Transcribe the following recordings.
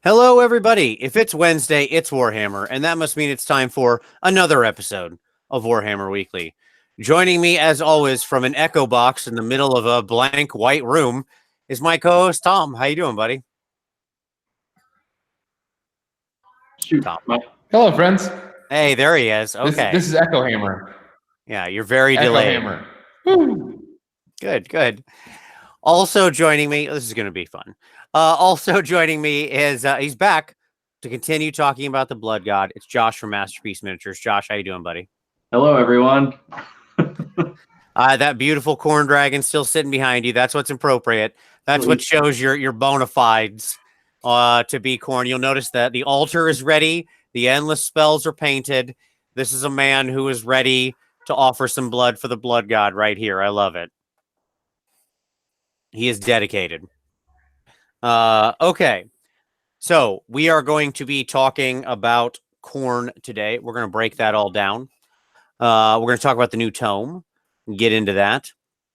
Hello, everybody. If it's Wednesday, it's Warhammer, and that must mean it's time for another episode of Warhammer Weekly. Joining me, as always, from an echo box in the middle of a blank white room is my co-host, Tom. How you doing, buddy? Shoot. Tom. Hello, friends. Hey, there he is. Okay. This is Echo Hammer. Yeah, you're very Echo delayed. Hammer. Woo. Good. Also joining me, this is going to be fun. Also joining me is, he's back to continue talking about the Blood God. It's Josh from Masterpiece Miniatures. Josh, how you doing, buddy? Hello, everyone. That beautiful corn dragon still sitting behind you. That's what's appropriate. That's what shows your bona fides to be Khorne. You'll notice that the altar is ready. The endless spells are painted. This is a man who is ready to offer some blood for the Blood God right here. I love it. He is dedicated. Okay. So we are going to be talking about Khorne today. We're going to break that all down. We're going to talk about the new tome and get into that.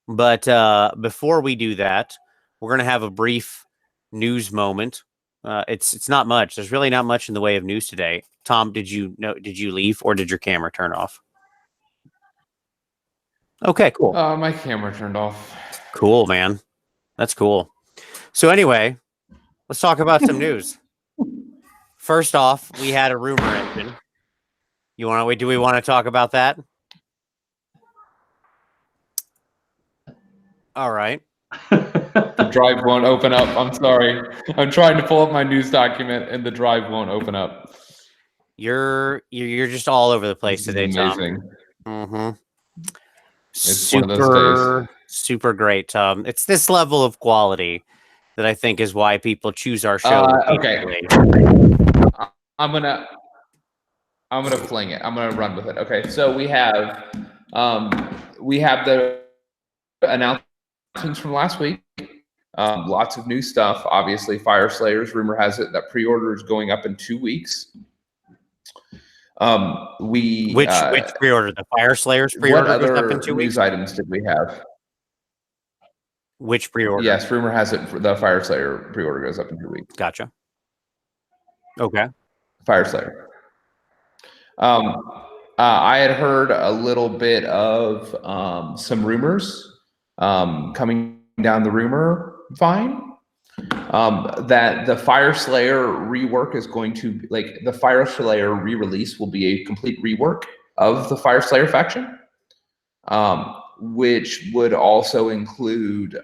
But before we do that, we're going to have a brief news moment. It's not much. There's really not much in the way of news today. Tom, did you leave or did your camera turn off? Okay, cool. My camera turned off. Cool, man. That's cool. So anyway, let's talk about some news. First off, we had a rumor engine. Do we want to talk about that? All right. The drive won't open up. I'm sorry. I'm trying to pull up my news document and the drive won't open up. You're just all over the place today, amazing. Tom. Mm-hmm. It's one of those days. Super great, Tom. It's this level of quality that I think is why people choose our show. Okay. I'm gonna fling it. I'm gonna run with it. Okay. So we have the announcements from last week. Lots of new stuff. Obviously, Fire Slayers. Rumor has it that pre-order is going up in 2 weeks. Which pre-order? The Fire Slayers pre-order goes up in 2 weeks. News items did we have? Which pre-order? Yes, rumor has it the Fire Slayer pre-order goes up in 2 weeks. Gotcha. Okay. Fire Slayer. I had heard a little bit of some rumors coming down the rumor vine that the Fire Slayer rework is going to, the Fire Slayer re-release will be a complete rework of the Fire Slayer faction, which would also include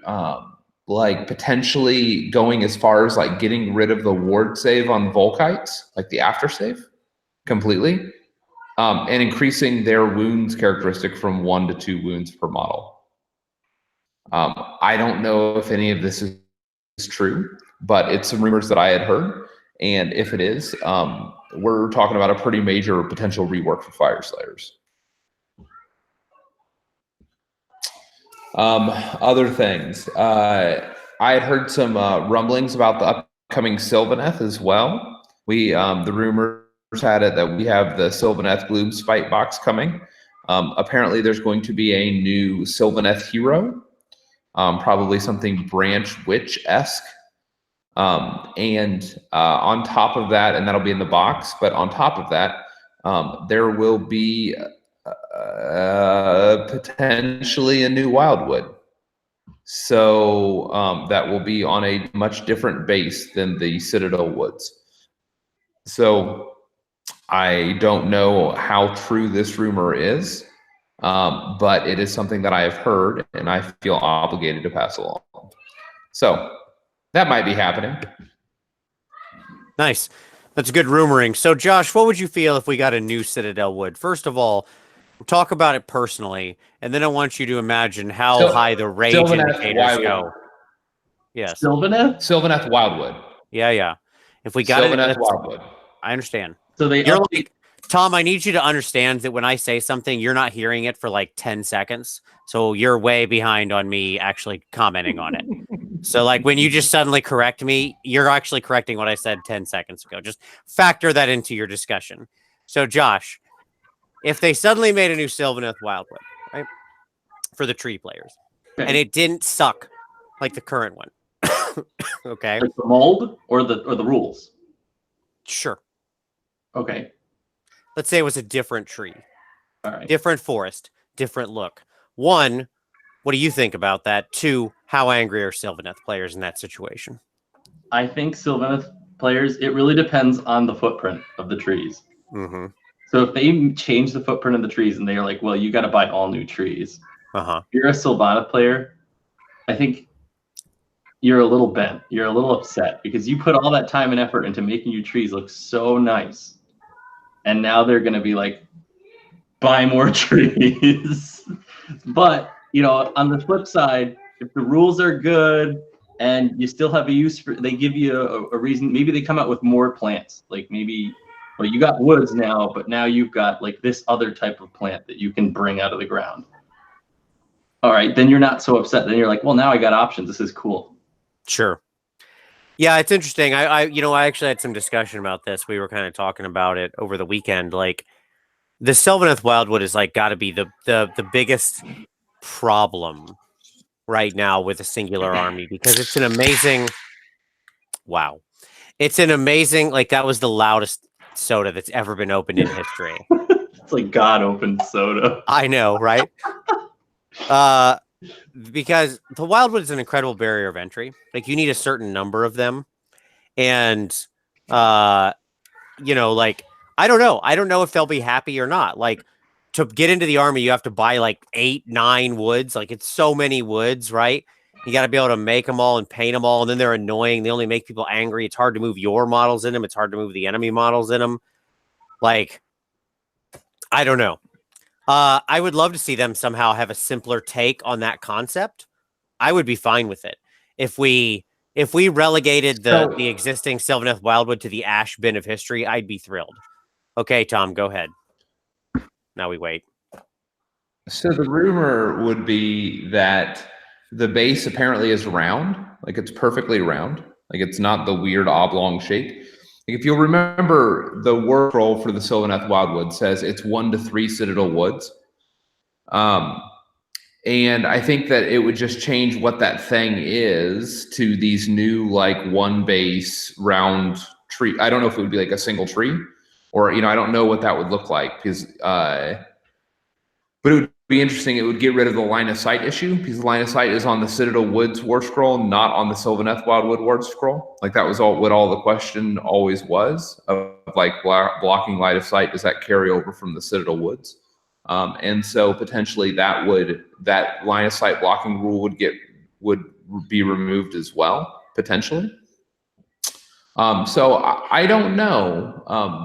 potentially going as far as getting rid of the ward save on Volkites, the after save completely, and increasing their wounds characteristic from 1 to 2 wounds per model. I don't know if any of this is true, but it's some rumors that I had heard. And if it is, we're talking about a pretty major potential rework for Fire Slayers. Other things, I had heard some rumblings about the upcoming Sylvaneth as well. The rumors had it that we have the Sylvaneth Gloom Spite box coming. Apparently there's going to be a new Sylvaneth hero, probably something Branch Witch-esque. And on top of that, and that'll be in the box, but on top of that, there will be potentially a new Wildwood. So that will be on a much different base than the Citadel Woods. So I don't know how true this rumor is, but it is something that I have heard and I feel obligated to pass along. So that might be happening. Nice. That's good rumoring. So Josh, what would you feel if we got a new Citadel Wood? First of all, talk about it personally, and then I want you to imagine how high the rage indicators go. Yes. Sylvaneth Wildwood. Yeah. If we got Sylvaneth Wildwood. I understand. So you're Tom, I need you to understand that when I say something, you're not hearing it for 10 seconds. So you're way behind on me actually commenting on it. So when you just suddenly correct me, you're actually correcting what I said 10 seconds ago. Just factor that into your discussion. So Josh, if they suddenly made a new Sylvaneth Wildwood, right, for the tree players, and it didn't suck like the current one, okay? The mold or the rules? Sure. Okay. Let's say it was a different tree, All right. different forest, different look. One, what do you think about that? Two, how angry are Sylvaneth players in that situation? I think Sylvaneth players, it really depends on the footprint of the trees. Mm-hmm. So if they change the footprint of the trees and they're like, well, you got to buy all new trees. Uh-huh. If you're a Sylvaneth player, I think you're a little bent. You're a little upset because you put all that time and effort into making your trees look so nice. And now they're going to be like, buy more trees. But, on the flip side, if the rules are good and you still have a use for, they give you a reason, maybe they come out with more plants. Like maybe, well, you got woods now, but now you've got like this other type of plant that you can bring out of the ground. All right, then you're not so upset. Then you're like, well, now I got options. This is cool. Sure. Yeah, it's interesting. I actually had some discussion about this. We were kind of talking about it over the weekend. Like, the Sylvaneth Wildwood is like got to be the biggest problem right now with a singular army, because it's an amazing. Wow, it's an amazing. Like, that was the loudest soda that's ever been opened in history. It's like God opened soda. I know, right? Because the Wildwood is an incredible barrier of entry. Like, you need a certain number of them. And, like, I don't know if they'll be happy or not. Like, to get into the army, you have to buy like 8, 9 woods. Like, it's so many woods, right? You got to be able to make them all and paint them all. And then they're annoying. They only make people angry. It's hard to move your models in them. It's hard to move the enemy models in them. Like, I don't know. I would love to see them somehow have a simpler take on that concept. I would be fine with it. If we relegated the existing Sylvaneth Wildwood to the ash bin of history, I'd be thrilled. Okay, Tom, go ahead. Now we wait. So the rumor would be that the base apparently is round, like it's perfectly round, like it's not the weird oblong shape. Like, if you'll remember, the word scroll for the Sylvaneth Wildwood says it's 1 to 3 Citadel Woods. And I think that it would just change what that thing is to these new, like, one base round tree. I don't know if it would be like a single tree, or, I don't know what that would look like, because, but it would be interesting. It would get rid of the line of sight issue, because the line of sight is on the Citadel Woods war scroll, not on the Sylvaneth Wildwood war scroll. Like, that was what all the question always was, of like blocking line of sight. Does that carry over from the Citadel Woods? And so potentially that line of sight blocking rule would be removed as well, potentially. So I don't know,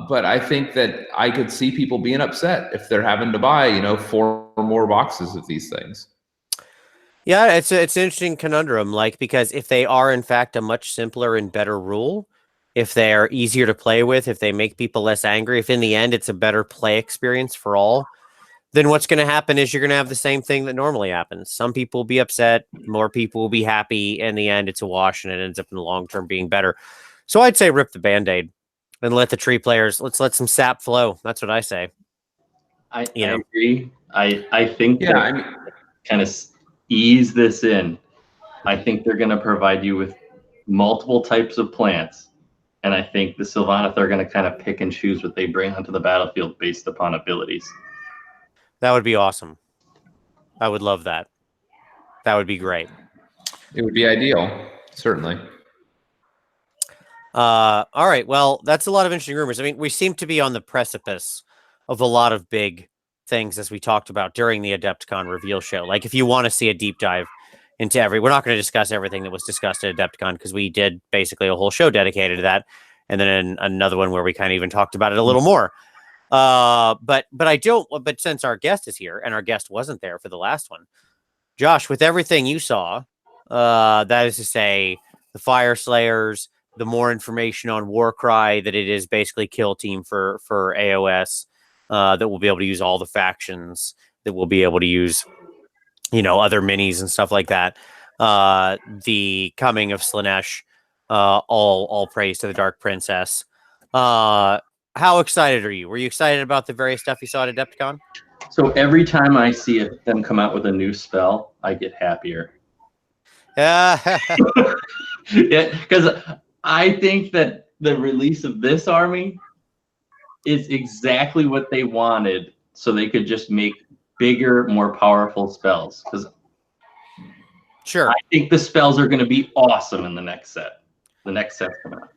but I think that I could see people being upset if they're having to buy, 4 more boxes of these things. Yeah, it's an interesting conundrum, like, because if they are in fact a much simpler and better rule, if they're easier to play with, if they make people less angry, if in the end it's a better play experience for all, then what's going to happen is you're going to have the same thing that normally happens. Some people will be upset, more people will be happy. In the end, it's a wash, and it ends up in the long term being better. So I'd say rip the Band-Aid and let the tree players, let's let some sap flow. That's what I say. I agree. I think Yeah, kind of ease this in. I think they're going to provide you with multiple types of plants. And I think the Sylvaneth are going to kind of pick and choose what they bring onto the battlefield based upon abilities. That would be awesome. I would love that. That would be great. It would be ideal, certainly. All right. Well, that's a lot of interesting rumors. I mean, we seem to be on the precipice of a lot of big things, as we talked about during the AdeptCon reveal show. Like, if you want to see a deep dive into we're not going to discuss everything that was discussed at AdeptCon, because we did basically a whole show dedicated to that, and then another one where we kind of even talked about it a little more. But since our guest is here, and our guest wasn't there for the last one, Josh, with everything you saw, that is to say, the Fire Slayers, the more information on Warcry, that it is basically kill team for AOS, that we'll be able to use all the factions, that we'll be able to use, other minis and stuff like that. The coming of Slaanesh, all praise to the Dark Princess. How excited are you? Were you excited about the various stuff you saw at AdeptCon? So every time I see them come out with a new spell, I get happier. Yeah, because I think that the release of this army is exactly what they wanted, so they could just make bigger, more powerful spells. Because Sure. I think the spells are going to be awesome in the next set. The next set's coming out.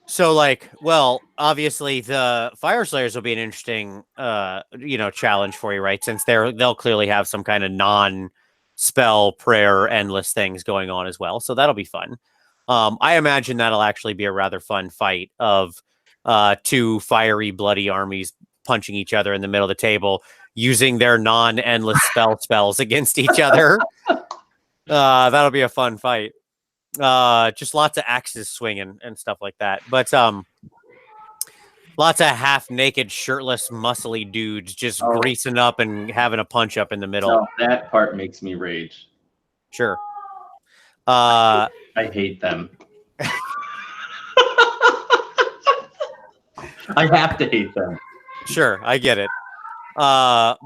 So, like, well, obviously the Fire Slayers will be an interesting, challenge for you, right? Since they'll clearly have some kind of non-spell, prayer, endless things going on as well. So that'll be fun. I imagine that'll actually be a rather fun fight of two fiery, bloody armies punching each other in the middle of the table, using their non-endless spells against each other. That'll be a fun fight. Just lots of axes swinging and stuff like that. But lots of half-naked, shirtless, muscly dudes just greasing up and having a punch up in the middle. No, that part makes me rage. Sure. I hate them. I have to hate them. Sure, I get it. But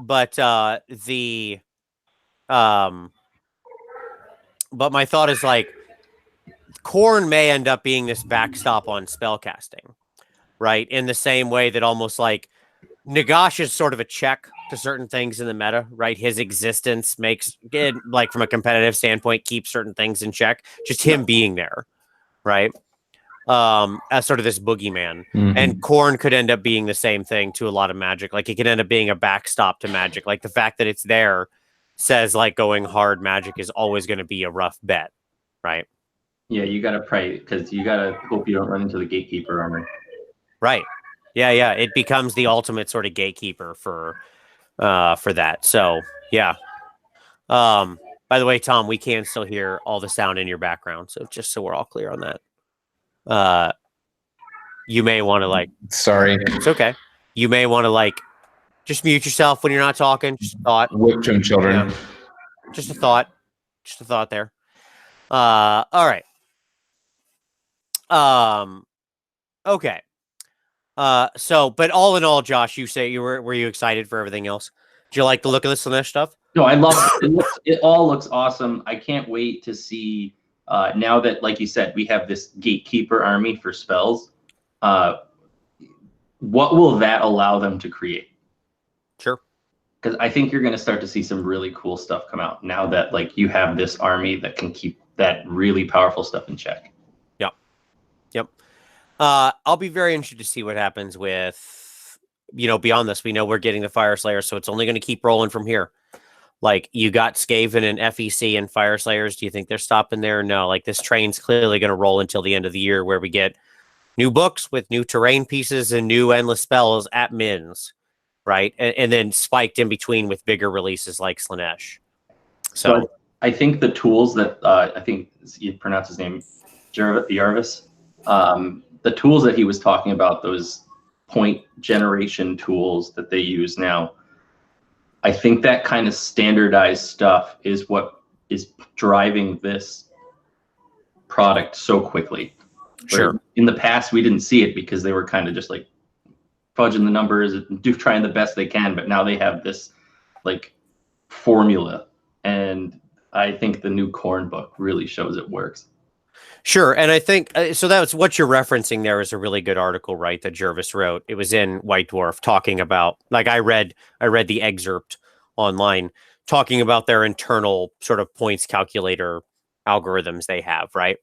my thought is like, Khorne may end up being this backstop on spellcasting, right? In the same way that almost like Nagash is sort of a check to certain things in the meta, right? His existence makes it, like, from a competitive standpoint, keep certain things in check. Just him being there, right? As sort of this boogeyman. Mhm. And Khorne could end up being the same thing to a lot of Magic. Like, it could end up being a backstop to Magic. Like, the fact that it's there says, like, going hard Magic is always going to be a rough bet, right? Yeah, you gotta pray, because you gotta hope you don't run into the gatekeeper armor. Right. Yeah. It becomes the ultimate sort of gatekeeper for that. So yeah. By the way, Tom, we can still hear all the sound in your background. So just so we're all clear on that. You may want to, like, Sorry. it's okay. You may want to, like, just mute yourself when you're not talking. Just a thought. Whip children. Yeah. Just a thought. Just a thought there. All right. Okay. So, but all in all, Josh, you say were you excited for everything else? Did you like the look of the Slaanesh stuff? No, I love it. It all looks awesome. I can't wait to see, now that, like you said, we have this gatekeeper army for spells. What will that allow them to create? Sure. Because I think you're going to start to see some really cool stuff come out now that, like, you have this army that can keep that really powerful stuff in check. Yep. I'll be very interested to see what happens with, beyond this. We know we're getting the Fire Slayer, so it's only going to keep rolling from here. Like, you got Skaven and FEC and Fire Slayers. Do you think they're stopping there? No. Like, this train's clearly going to roll until the end of the year, where we get new books with new terrain pieces and new endless spells at mins, right? And then spiked in between with bigger releases like Slaanesh. So I think the tools that I think you pronounce his name, Jarvis. The tools that he was talking about, those point generation tools that they use now, I think that kind of standardized stuff is what is driving this product so quickly. Sure. In the past, we didn't see it because they were kind of just like fudging the numbers, trying the best they can. But now they have this, like, formula, and I think the new Khorne book really shows it works. Sure, and I think so. That's what you're referencing there is a really good article, right? That Jervis wrote. It was in White Dwarf, talking about, like, I read the excerpt online, talking about their internal sort of points calculator algorithms they have, right?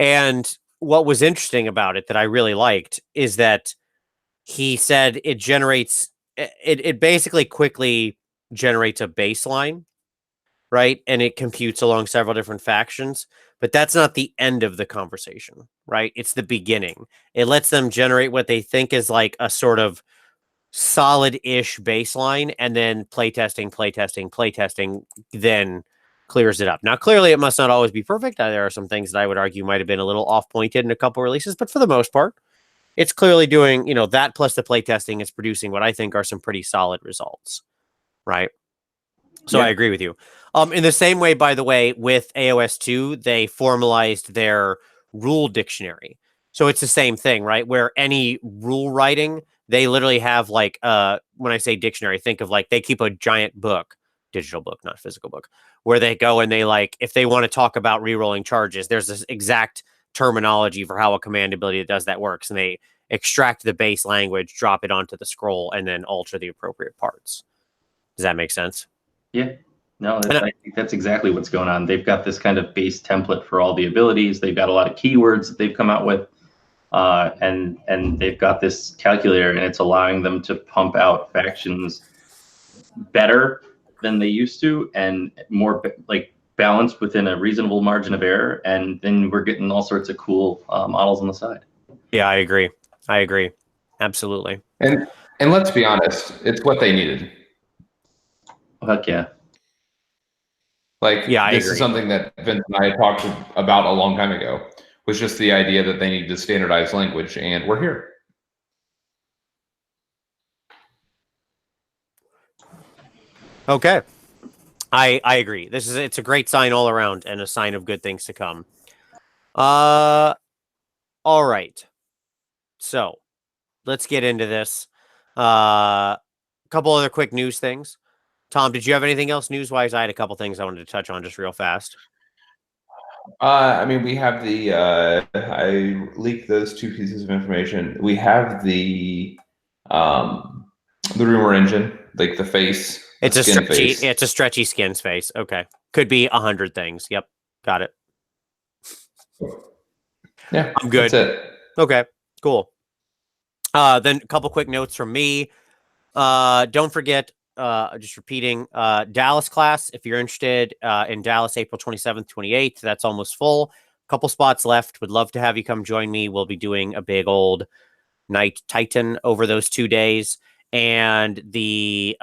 And what was interesting about it that I really liked is that he said it generates it basically quickly generates a baseline, right? And it computes along several different factions. But that's not the end of the conversation, right? It's the beginning. It lets them generate what they think is like a sort of solid-ish baseline, and then playtesting, then clears it up. Now, clearly, it must not always be perfect. There are some things that I would argue might have been a little off-pointed in a couple releases, but for the most part, it's clearly doing, that plus the playtesting is producing what I think are some pretty solid results, right? So Yeah. I agree with you. In the same way, by the way, with AOS 2, they formalized their rule dictionary. So it's the same thing, right? Where any rule writing, they literally have, like, when I say dictionary, think of, like, they keep a giant book, digital book, not physical book, where they go and they, like, if they want to talk about re-rolling charges, there's this exact terminology for how a command ability that does that works, and they extract the base language, drop it onto the scroll, and then alter the appropriate parts. Does that make sense? Yeah. No, I think that's exactly what's going on. They've got this kind of base template for all the abilities. They've got a lot of keywords that they've come out with, and they've got this calculator, and it's allowing them to pump out factions better than they used to, and more like balanced within a reasonable margin of error. And then we're getting all sorts of cool models on the side. Yeah, I agree. Absolutely. And let's be honest, it's what they needed. Heck yeah. Like, yeah, this is something that Vince and I had talked about a long time ago, was just the idea that they needed to standardize language, and we're here. Okay. I agree. It's a great sign all around and a sign of good things to come. All right. So let's get into this. A couple other quick news things. Tom, did you have anything else news-wise? I had a couple things I wanted to touch on just real fast. I mean, we have the I leaked those 2 pieces of information. We have the rumor engine, like the face. It's a stretchy. Face. It's a stretchy skin's face. Okay, could be 100 things. Yep, got it. Yeah, I'm good. That's it. Okay, cool. Then a couple quick notes from me. Don't forget. Just repeating, Dallas class, if you're interested in Dallas, April 27th, 28th, that's almost full. Couple spots left. Would love to have you come join me. We'll be doing a big old Night Titan over those 2 days. And the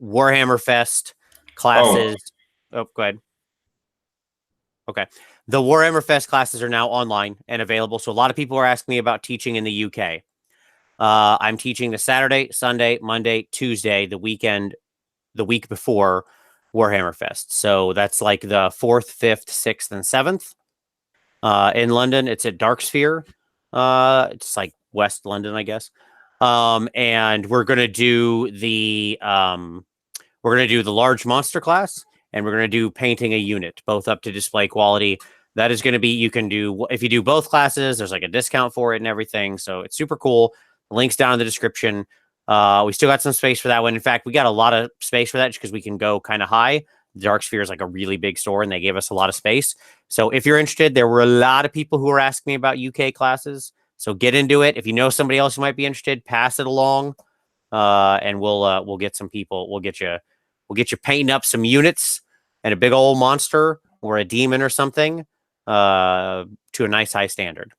Warhammer Fest classes. Oh, go ahead. Okay. The Warhammer Fest classes are now online and available. So a lot of people are asking me about teaching in the UK. I'm teaching the Saturday, Sunday, Monday, Tuesday, the week before Warhammer Fest. So that's like the 4th, 5th, 6th, and 7th. In London, it's at Dark Sphere. It's like West London, I guess. And we're gonna do the large monster class, and we're gonna do painting a unit, both up to display quality. That is going to be, you can do, if you do both classes, there's like a discount for it and everything. So it's super cool. Links down in the description. We still got some space for that one. In fact, we got a lot of space for that just because we can go kind of high. The Dark Sphere is like a really big store, and they gave us a lot of space. So if you're interested, there were a lot of people who were asking me about UK classes. So get into it. If you know somebody else who might be interested, pass it along, and we'll get some people. We'll get you painting up some units and a big old monster or a demon or something to a nice high standard.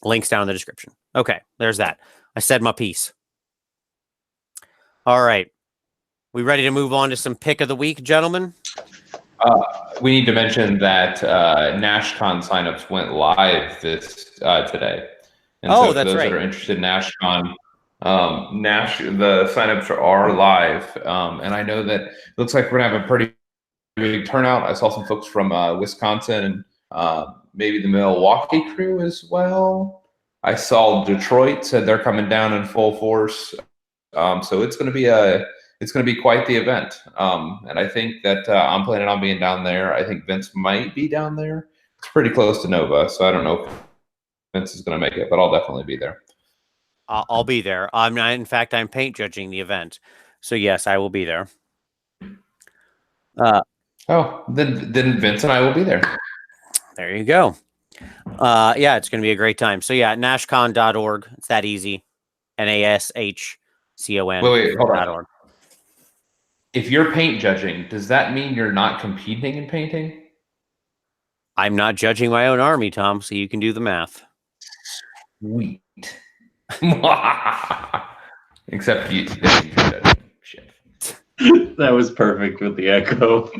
Links down in the description. Okay, there's that. I said my piece. All right. We ready to move on to some pick of the week, gentlemen? We need to mention that NashCon signups went live this today. And so for that's those right. that are interested in NashCon, the signups are live. And I know that it looks like we're going to have a pretty big turnout. I saw some folks from Wisconsin and maybe the Milwaukee crew as well. I saw Detroit said they're coming down in full force. So it's going to be quite the event. And I think that I'm planning on being down there. I think Vince might be down there. It's pretty close to Nova, so I don't know if Vince is going to make it, but I'll definitely be there. I'll be there. In fact, I'm paint judging the event. So yes, I will be there. Then Vince and I will be there. There you go. Yeah, it's going to be a great time. So yeah, nashcon.org. It's that easy. NASHCON. Wait, hold on. If you're paint judging, does that mean you're not competing in painting? I'm not judging my own army, Tom, so you can do the math. Sweet. Except you shit. That was perfect with the echo.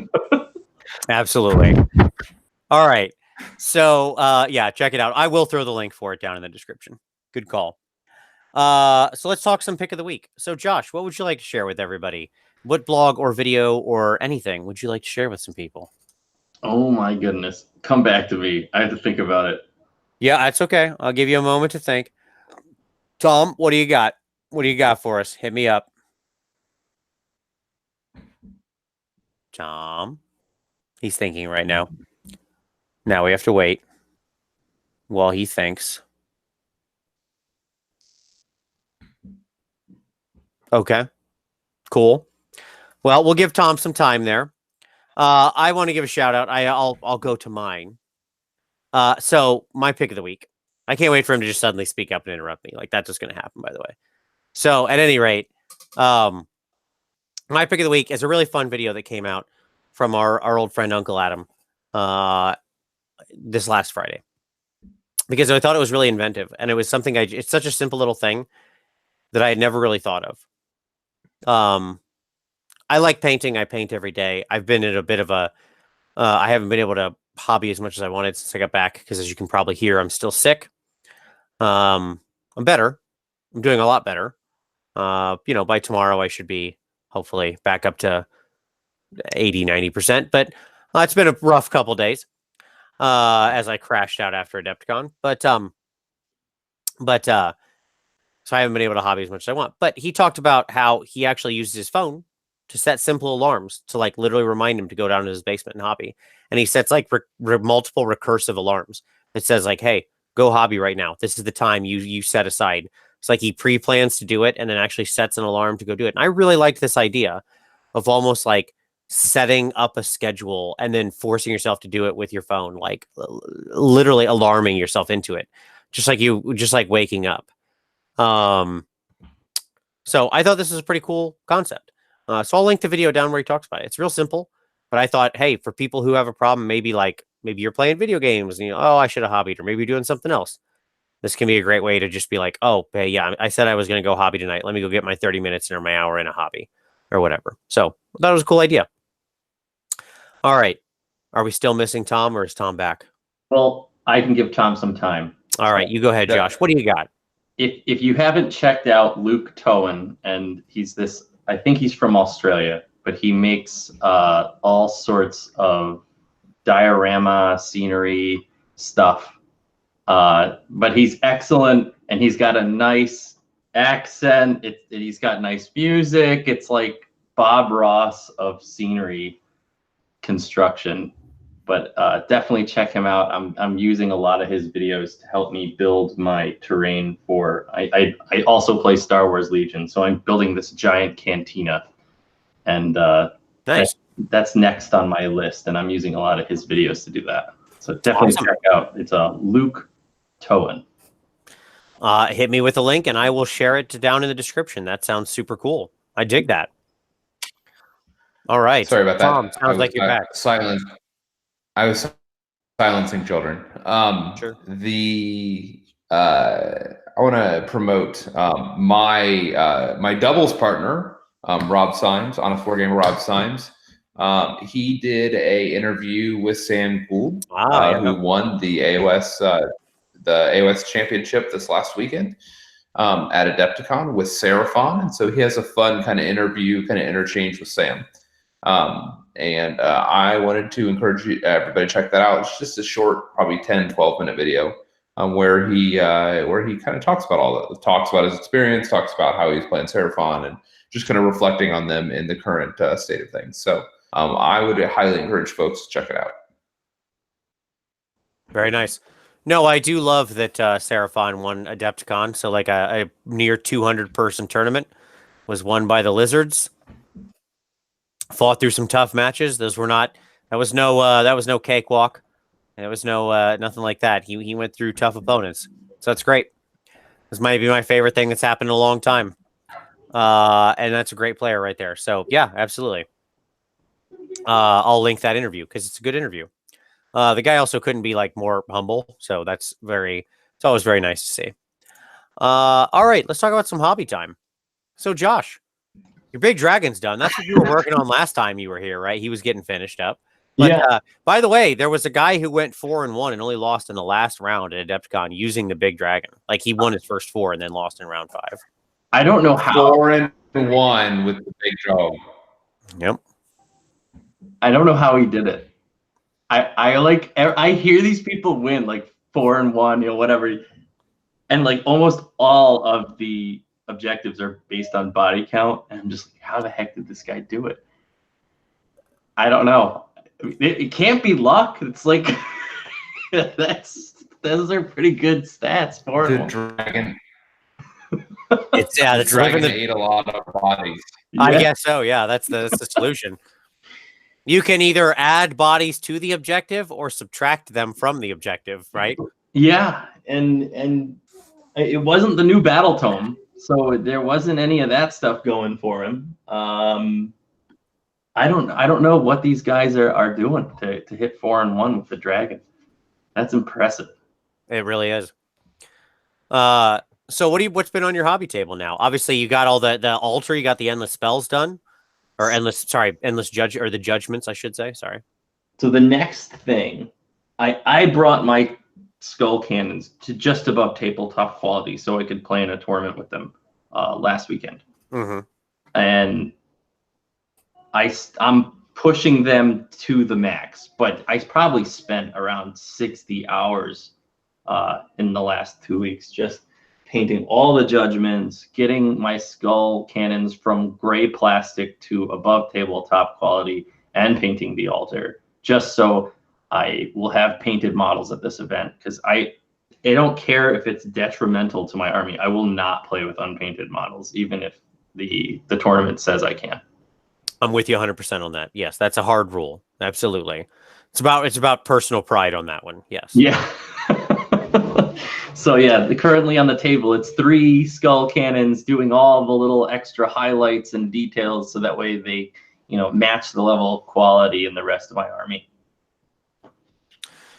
Absolutely. All right. So yeah, check it out. I will throw the link for it down in the description. Good call. So let's talk some pick of the week. So Josh, what would you like to share with everybody? What blog or video or anything would you like to share with some people? Oh my goodness. Come back to me. I have to think about it. Yeah, that's okay. I'll give you a moment to think. Tom, what do you got? What do you got for us? Hit me up. Tom. He's thinking right now. Now we have to wait. while he thinks. Okay, cool. Well, we'll give Tom some time there. I want to give a shout out. I'll go to mine. So my pick of the week. I can't wait for him to just suddenly speak up and interrupt me. Like that's just going to happen, by the way. So at any rate, my pick of the week is a really fun video that came out from our old friend Uncle Adam this last Friday, because I thought it was really inventive, and it was something it's such a simple little thing that I had never really thought of. I like painting. I paint every day. I've been in a bit of a I haven't been able to hobby as much as I wanted since I got back, because as you can probably hear, I'm still sick. I'm better. I'm doing a lot better. By tomorrow I should be hopefully back up to 80-90%, but it's been a rough couple days as I crashed out after Adepticon. But so I haven't been able to hobby as much as I want. But he talked about how he actually uses his phone to set simple alarms to like literally remind him to go down to his basement and hobby. And he sets like multiple recursive alarms that says like, hey, go hobby right now. This is the time you set aside. It's like he pre-plans to do it and then actually sets an alarm to go do it. And I really liked this idea of almost like setting up a schedule and then forcing yourself to do it with your phone, like literally alarming yourself into it, just like waking up. So I thought this was a pretty cool concept. So I'll link the video down where he talks about it. It's real simple, but I thought, hey, for people who have a problem, maybe you're playing video games and I should have hobbied, or maybe doing something else. This can be a great way to just be like, oh, hey, yeah, I said I was going to go hobby tonight. Let me go get my 30 minutes or my hour in a hobby or whatever. So I thought it was a cool idea. All right. Are we still missing Tom, or is Tom back? Well, I can give Tom some time. All right. You go ahead, Josh. What do you got? If you haven't checked out Luke Towan, and I think he's from Australia, but he makes all sorts of diorama, scenery stuff. But he's excellent, and he's got a nice accent. He's got nice music. It's like Bob Ross of scenery construction. But definitely check him out. I'm using a lot of his videos to help me build my terrain for. I also play Star Wars Legion, so I'm building this giant cantina, and nice. That's next on my list, and I'm using a lot of his videos to do that. So definitely check out. It's Luke Towan. Hit me with a link, and I will share it down in the description. That sounds super cool. I dig that. All right. Sorry about Tom, that. sounds like you're back. I was silencing children. Sure. I want to promote my doubles partner, Rob Symes, on a 4-gamer Rob Symes. He did a interview with Sam Gould, who won the AOS championship this last weekend at Adepticon with Seraphon. And so he has a fun kind of interview, kind of interchange with Sam. And I wanted to encourage everybody to check that out. It's just a short, probably 10-12 minute video where he kind of talks about talks about his experience, talks about how he's playing Seraphon, and just kind of reflecting on them in the current state of things. So I would highly encourage folks to check it out. Very nice. No, I do love that Seraphon won Adepticon. So like a near 200 person tournament was won by the Lizards. Fought through some tough matches. That was no cakewalk. There was no nothing like that. He went through tough opponents. So that's great. This might be my favorite thing that's happened in a long time. And that's a great player right there. So yeah, absolutely. I'll link that interview because it's a good interview. The guy also couldn't be like more humble. So it's always very nice to see. All right, let's talk about some hobby time. So Josh, your big dragon's done. That's what you were working on last time you were here, right? He was getting finished up. But Yeah. By the way, there was a guy who went 4-1 and only lost in the last round at Adepticon using the big dragon. Like he won his first 4 and then lost in round 5. I don't know how. 4-1 with the big dog. Yep. I don't know how he did it. I hear these people win like 4-1, whatever, and like almost all of the objectives are based on body count, and I'm just like, how the heck did this guy do it? I don't know. It can't be luck. It's like that's Those are pretty good stats for The him. dragon. It's The it's dragon living the. ate a lot of bodies. I guess so. Yeah, that's the solution. You can either add bodies to the objective or subtract them from the objective, right? Yeah, and it wasn't the new battle tome, so there wasn't any of that stuff going for him. I don't know what these guys are doing to hit 4 and 1 with the dragon. That's impressive. It really is. So what's been on your hobby table now? Obviously, you got all the altar, you got the endless spells done, or endless the judgments, I should say. Sorry. So the next thing, I brought my skull cannons to just above tabletop quality, so I could play in a tournament with them last weekend, and I'm pushing them to the max, but I probably spent around 60 hours in the last 2 weeks just painting all the judgments, getting my skull cannons from gray plastic to above tabletop quality, and painting the altar, just so I will have painted models at this event, because I don't care if it's detrimental to my army. I will not play with unpainted models, even if the tournament says I can. I'm with you 100% on that. Yes, that's a hard rule. Absolutely. It's about personal pride on that one. Yes. Yeah. So yeah, currently on the table, it's 3 skull cannons doing all the little extra highlights and details, so that way they, match the level of quality in the rest of my army.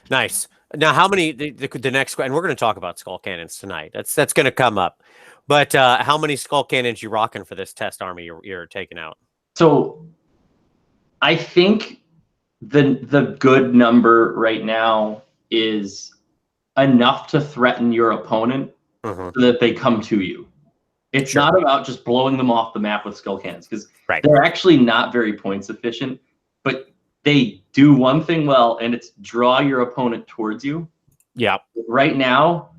Nice. Now, how many? The next, and we're going to talk about skull cannons tonight. That's going to come up. But how many skull cannons you rocking for this test army you're taking out? So I think the good number right now is enough to threaten your opponent so that they come to you. It's not about just blowing them off the map with skull cannons, because they're actually not very points efficient, but they do one thing well, and it's draw your opponent towards you. Yeah. Right now,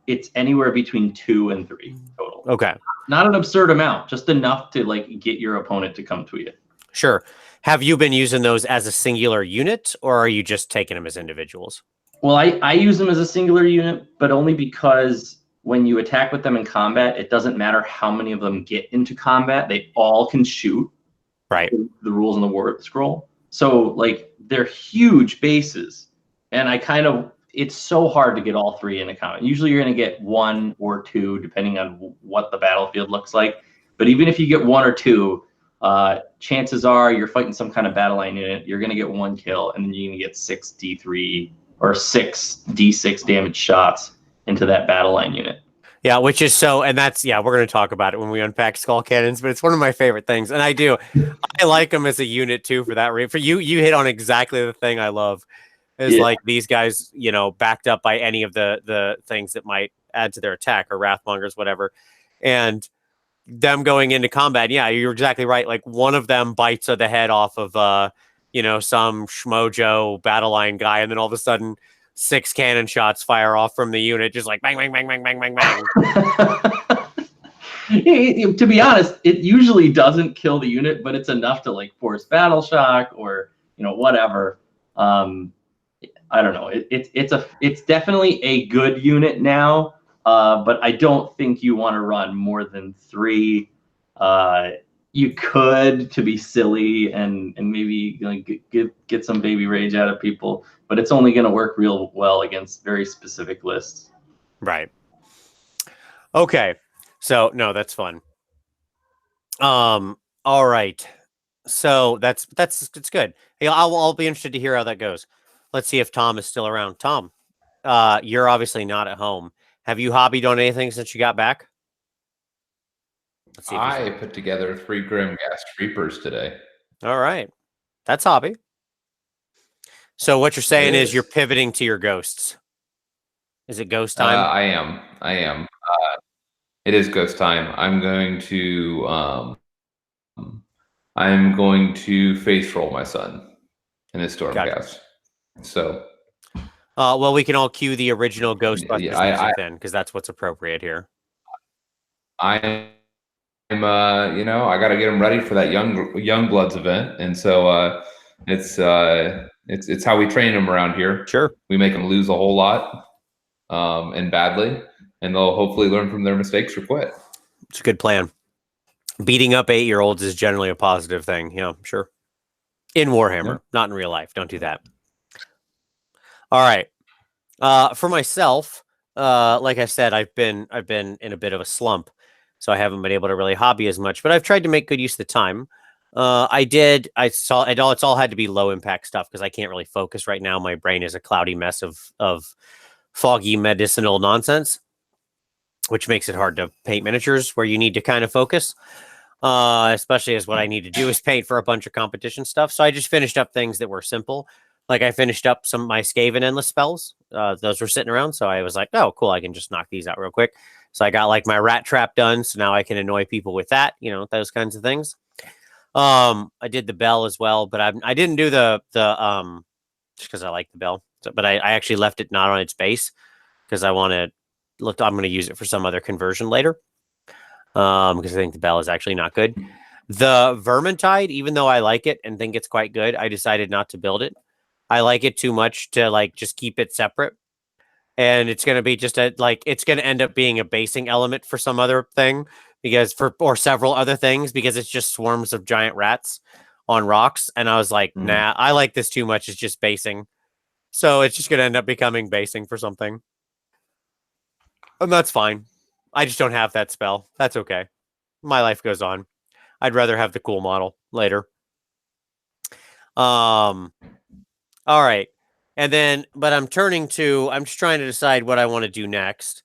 it's anywhere between 2 and 3 total. Okay. Not an absurd amount, just enough to get your opponent to come to you. Sure. Have you been using those as a singular unit, or are you just taking them as individuals? Well, I use them as a singular unit, but only because when you attack with them in combat, it doesn't matter how many of them get into combat. They all can shoot. Right. The rules in the word scroll. So they're huge bases, and it's so hard to get all 3 into combat. Usually you're going to get 1 or 2, depending on what the battlefield looks like. But even if you get 1 or 2, chances are you're fighting some kind of battle line unit. You're going to get 1 kill, and then you're going to get 6 D3 or 6 D6 damage shots into that battle line unit. Yeah, which is and that's, we're going to talk about it when we unpack skull cannons, but it's one of my favorite things. And I like them as a unit too, for that reason. For you hit on exactly the thing I love is these guys, backed up by any of the things that might add to their attack, or Wrathmongers, whatever. And them going into combat. Yeah, you're exactly right. Like, one of them bites the head off of, some schmojo battle line guy. And then all of a sudden 6 cannon shots fire off from the unit, just like bang, bang, bang, bang, bang, bang, bang. To be honest, it usually doesn't kill the unit, but it's enough to force battle shock or whatever. I don't know. It's definitely a good unit now, but I don't think you want to run more than 3. You could, to be silly and maybe get some baby rage out of people, but it's only going to work real well against very specific lists. Right. Okay. So no, that's fun. All right. So that's good. Hey, I'll be interested to hear how that goes. Let's see if Tom is still around. Tom, you're obviously not at home. Have you hobbied on anything since you got back? I put together 3 Grimghast Reapers today. All right. That's hobby. So what you're saying is you're pivoting to your ghosts. Is it ghost time? I am. It is ghost time. I'm going to face roll my son in his Stormcast. So well, we can all cue the original Ghostbusters music then, because that's what's appropriate here. I'm I got to get him ready for that young bloods event, and so it's how we train him around here. Sure, we make him lose a whole lot, and badly, and they'll hopefully learn from their mistakes or quit. It's a good plan. Beating up 8-year-olds is generally a positive thing. Yeah, sure. In Warhammer, not in real life. Don't do that. All right. For myself, like I said, I've been in a bit of a slump, so I haven't been able to really hobby as much. But I've tried to make good use of the time. It's all had to be low impact stuff because I can't really focus right now. My brain is a cloudy mess of foggy medicinal nonsense, which makes it hard to paint miniatures where you need to kind of focus. Especially as what I need to do is paint for a bunch of competition stuff. So I just finished up things that were simple. Like I finished up some of my Skaven endless spells. Those were sitting around. So I was like, oh, cool. I can just knock these out real quick. So I got like my rat trap done. So now I can annoy people with that, those kinds of things. I did the bell as well, but I didn't do the just because I like the bell. So, but I actually left it not on its base because I'm going to use it for some other conversion later. Because I think the bell is actually not good. The Vermintide, even though I like it and think it's quite good, I decided not to build it. I like it too much to like just keep it separate. And it's going to be just it's going to end up being a basing element for some other thing or several other things because it's just swarms of giant rats on rocks. And I was like, nah, I like this too much. It's just basing. So it's just going to end up becoming basing for something. And that's fine. I just don't have that spell. That's okay. My life goes on. I'd rather have the cool model later. All right. And then, but I'm just trying to decide what I want to do next.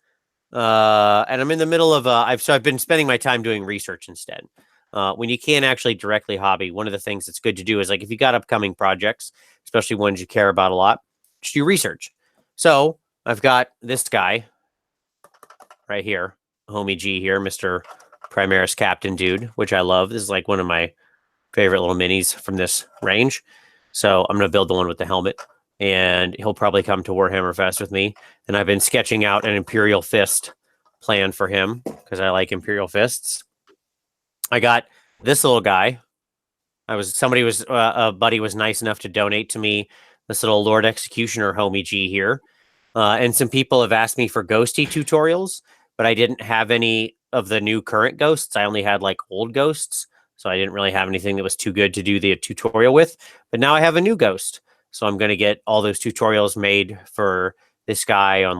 And I'm in the middle of I've been spending my time doing research instead. When you can't actually directly hobby, one of the things that's good to do is like if you got upcoming projects, especially ones you care about a lot, just do research. So I've got this guy right here. Homie G here, Mr. Primaris Captain Dude, which I love. This is like one of my favorite little minis from this range. So I'm going to build the one with the helmet, and he'll probably come to Warhammer Fest with me. And I've been sketching out an Imperial Fist plan for him because I like Imperial Fists. I got this little guy. A buddy was nice enough to donate to me this little Lord Executioner Homie G here. And some people have asked me for ghosty tutorials, but I didn't have any of the new current ghosts. I only had like old ghosts. So I didn't really have anything that was too good to do the tutorial with. But now I have a new ghost. So I'm going to get all those tutorials made for this guy on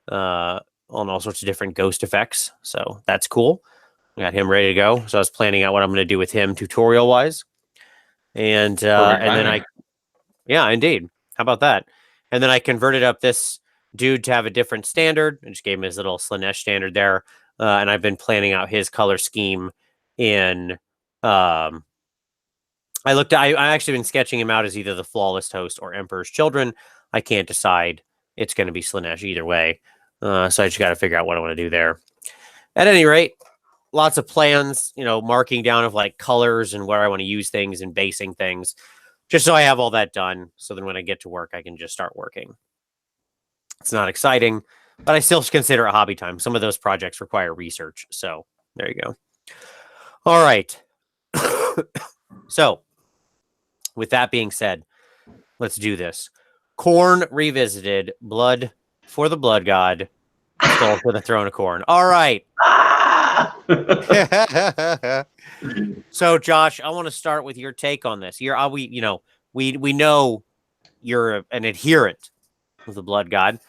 all sorts of different ghost effects. So that's cool. I got him ready to go. So I was planning out what I'm going to do with him tutorial wise. And then yeah, indeed. How about that? And then I converted up this dude to have a different standard. I just gave him his little Slanesh standard there. And I've been planning out his color scheme in I actually been sketching him out as either the Flawless Host or Emperor's Children. I can't decide. It's going to be Slanesh either way. So I just got to figure out what I want to do there. At any rate, lots of plans, marking down of like colors and where I want to use things and basing things, just so I have all that done. So then when I get to work, I can just start working. It's not exciting, but I still consider it hobby time. Some of those projects require research. So there you go. All right. So with that being said, let's do this. Khorne revisited, Blood for the Blood God, Skull for the Throne of Khorne. All right. So Josh, I want to start with your take on this. We know you're an adherent of the Blood God,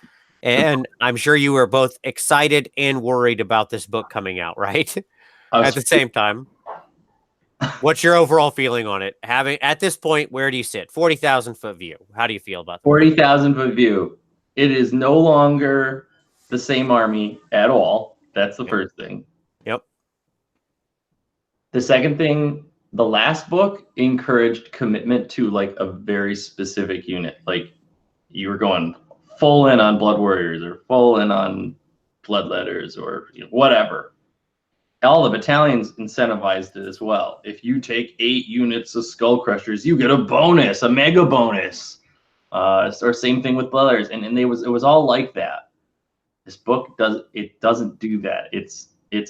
and I'm sure you were both excited and worried about this book coming out, right? At the same time. What's your overall feeling on it? At this point, where do you sit? 40,000 foot view. How do you feel about that? 40,000 foot view. It is no longer the same army at all. That's the first thing. Yep. The second thing, the last book encouraged commitment to like a very specific unit. Like you were going full in on Blood Warriors or full in on Bloodletters or whatever. All the battalions incentivized it as well. If you take 8 units of Skull Crushers, you get a bonus, a mega bonus. Or same thing with Bloodletters, and it was all like that. This book doesn't do that. It's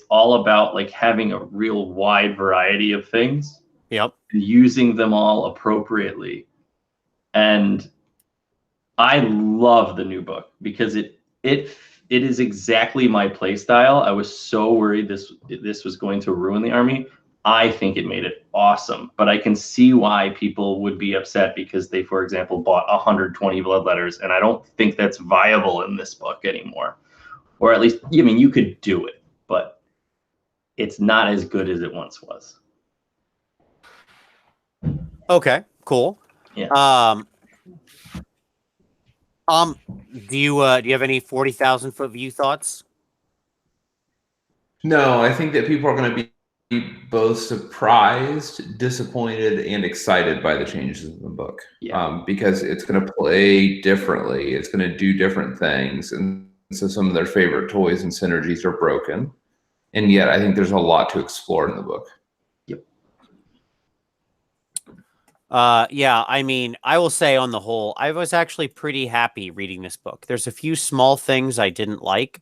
all about like having a real wide variety of things. Yep. And using them all appropriately. And I love the new book because It is exactly my play style. I was so worried this was going to ruin the army. I think it made it awesome, but I can see why people would be upset because they, for example, bought 120 bloodletters, and I don't think that's viable in this book anymore. Or at least, I mean, you could do it, but it's not as good as it once was. Okay, cool. Yeah. Do you have any 40,000-foot view thoughts? No, I think that people are going to be both surprised, disappointed, and excited by the changes in the book. Yeah. Because it's going to play differently. It's going to do different things. And so some of their favorite toys and synergies are broken. And yet I think there's a lot to explore in the book. Yep. Yeah, I mean, I will say on the whole, I was actually pretty happy reading this book. There's a few small things I didn't like,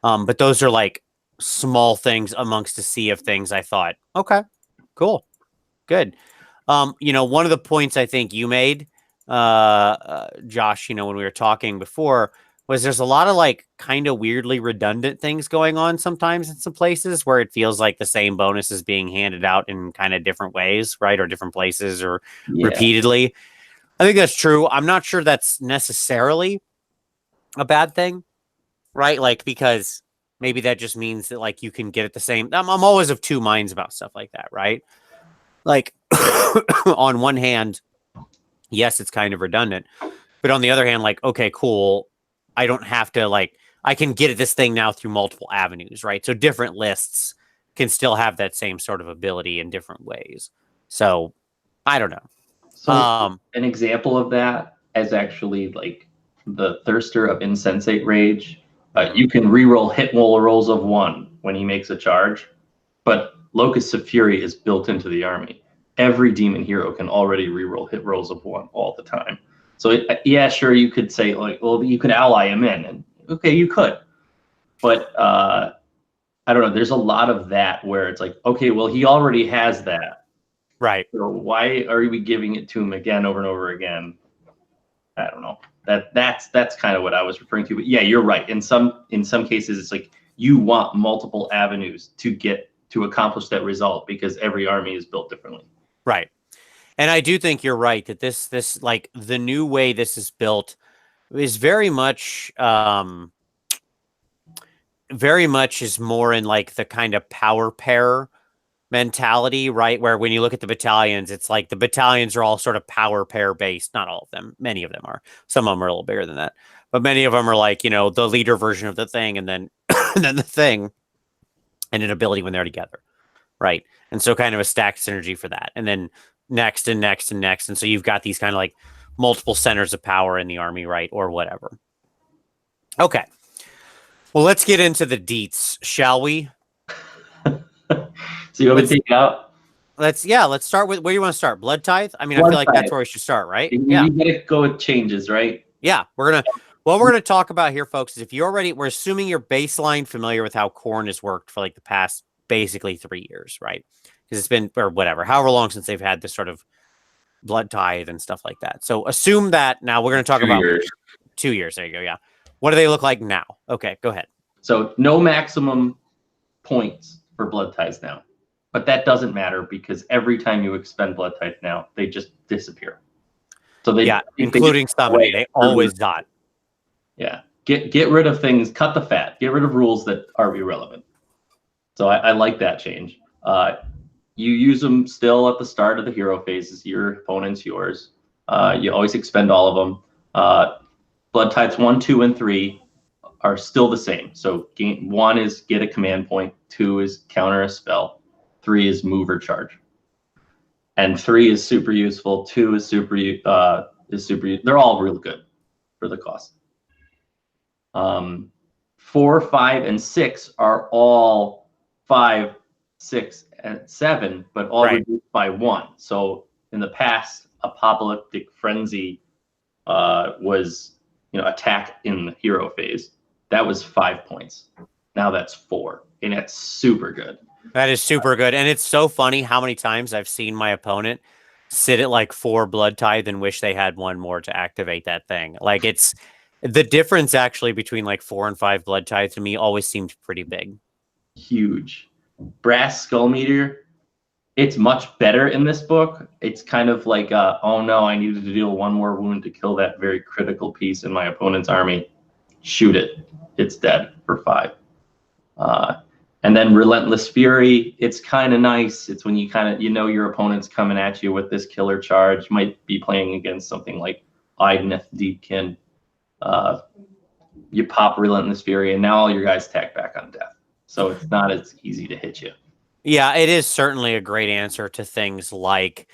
but those are like small things amongst a sea of things I thought, okay, cool, good. You know, one of the points I think you made, Josh, you know, when we were talking before, was there's a lot of like kind of weirdly redundant things going on sometimes in some places where it feels like the same bonus is being handed out in kind of different ways, right? Or different places or repeatedly. I think that's true. I'm not sure that's necessarily a bad thing, right? Like, because maybe that just means that like you can get it the same. I'm always of two minds about stuff like that, right? Like on one hand, yes, it's kind of redundant, but on the other hand, like, okay, cool. I don't have to like, I can get at this thing now through multiple avenues, right? So different lists can still have that same sort of ability in different ways. So I don't know. So an example of that is actually like the Thirster of Insensate Rage. You can reroll hit rolls of 1 when he makes a charge, but Locus of Fury is built into the army. Every demon hero can already reroll hit rolls of 1 all the time. So yeah, sure, you could say like, well, you could ally him in, and okay, you could, but I don't know. There's a lot of that where it's like, okay, well, he already has that, right? So why are we giving it to him again over and over again? I don't know. That's kind of what I was referring to. But yeah, you're right. In some cases, it's like you want multiple avenues to accomplish that result because every army is built differently. Right. And I do think you're right that this like the new way this is built is very much is more in like the kind of power pair mentality, right? Where when you look at the battalions, it's like the battalions are all sort of power pair based. Not all of them. Many of them are. Some of them are a little bigger than that. But many of them are like, you know, the leader version of the thing and then and then the thing and an ability when they're together. Right. And so kind of a stacked synergy for that. And then next and next and next. And so you've got these kind of like multiple centers of power in the army, right? Or whatever. Okay. Well, let's get into the deets, shall we? So you want me to take it out? Let's start with where you want to start. Blood Tithe? I mean, I feel like that's where we should start, right? You gotta go with changes, right? Yeah. What we're gonna talk about here, folks, is if you already, we're assuming you're baseline familiar with how Khorne has worked for like the past basically 3 years, right? Because it's been, or whatever, however long since they've had this sort of Blood Tithe and stuff like that. So assume that now we're going to talk about 2 years. There you go. Yeah. What do they look like now? Okay, go ahead. So no maximum points for Blood Tithes now, but that doesn't matter because every time you expend Blood Tithe now, they just disappear. So they, including summoning, they always dot. Yeah. Get rid of things, cut the fat, get rid of rules that are irrelevant. So I like that change. You use them still at the start of the hero phases. Your opponent's yours. You always expend all of them. Blood Tithes 1, 2, and 3 are still the same. So 1 is get a command point, 2 is counter a spell, 3 is move or charge, and 3 is super useful. 2 is super. They're all real good for the cost. 4, 5, and 6 are all 5, 6, and 7, but all reduced by 1. So in the past, Apocalyptic Frenzy was, attack in the hero phase. That was 5 points. Now that's 4, and it's super good. That is super good, and it's so funny how many times I've seen my opponent sit at like 4 Blood Tithe and wish they had 1 more to activate that thing. Like The difference actually between like 4 and 5 blood tithe to me always seemed pretty big. Huge. Brass Skull Meteor, it's much better in this book. It's kind of like, oh no, I needed to deal 1 more wound to kill that very critical piece in my opponent's army. Shoot it. It's dead for 5. And then Relentless Fury, it's kind of nice. It's when you know your opponent's coming at you with this killer charge. You might be playing against something like Idoneth Deepkin. You pop Relentless Fury, and now all your guys tack back on death. So it's not as easy to hit you. Yeah, it is certainly a great answer to things like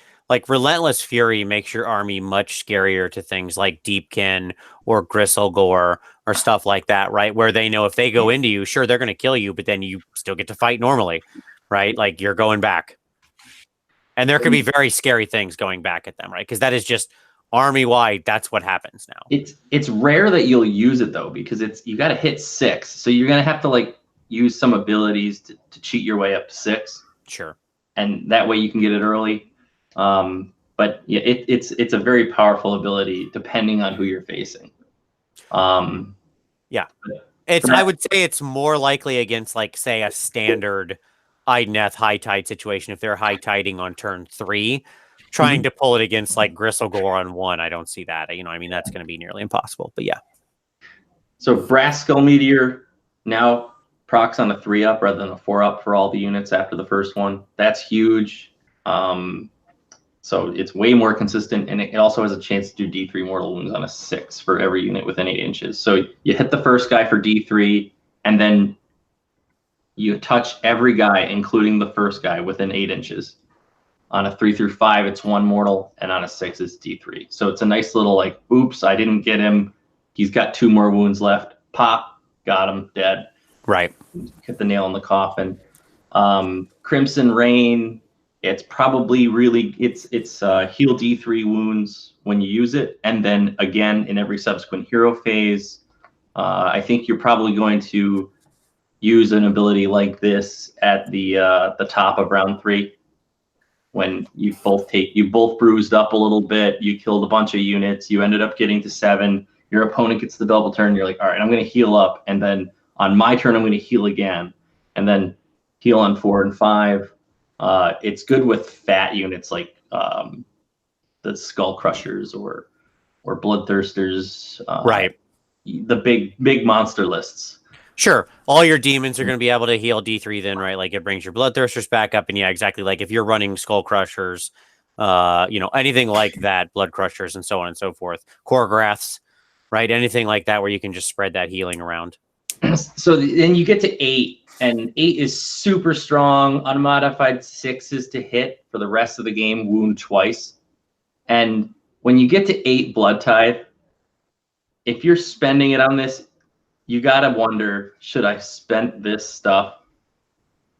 Relentless Fury makes your army much scarier to things like Deepkin or Gristlegore or stuff like that, right? Where they know if they go into you, sure, they're going to kill you, but then you still get to fight normally, right? Like you're going back. And there could be very scary things going back at them, right? Because that is just army-wide, that's what happens now. It's rare that you'll use it, though, because you got to hit 6. So you're going to have to, like, use some abilities to cheat your way up to 6. Sure. And that way you can get it early. But yeah, it's a very powerful ability depending on who you're facing. Yeah. I would say it's more likely against, like, say, a standard Idoneth high tide situation if they're high tiding on turn 3. Trying to pull it against like Gristlegore on 1, I don't see that. I mean, that's going to be nearly impossible. But yeah. So Brass Skull Meteor now procs on a 3-up rather than a 4-up for all the units after the first one. That's huge. So it's way more consistent, and it also has a chance to do D3 mortal wounds on a 6 for every unit within 8 inches. So you hit the first guy for D3, and then you touch every guy, including the first guy, within 8 inches. On a 3 through 5, it's 1 mortal, and on a 6, it's D3. So it's a nice little, like, oops, I didn't get him. He's got 2 more wounds left. Pop, got him, dead. Right. Hit the nail in the coffin. Crimson Rain, it's probably really, it's heal D3 wounds when you use it, and then again in every subsequent hero phase. I think you're probably going to use an ability like this at the top of round 3. When you both bruised up a little bit, you killed a bunch of units, you ended up getting to 7, your opponent gets the double turn, you're like, all right, I'm going to heal up, and then on my turn, I'm going to heal again, and then heal on 4 and 5. It's good with fat units like the Skull Crushers or Bloodthirsters. Right. The big monster lists. Sure. All your demons are going to be able to heal D3 then, right? Like it brings your Bloodthirsters back up. And yeah, exactly. Like if you're running Skull Crushers, anything like that, Blood Crushers and so on and so forth. Korgraths, right? Anything like that where you can just spread that healing around. So then you get to 8, and 8 is super strong. Unmodified 6s to hit for the rest of the game, wound twice. And when you get to 8 Blood Tithe, if you're spending it on this, you gotta wonder, should I spend this stuff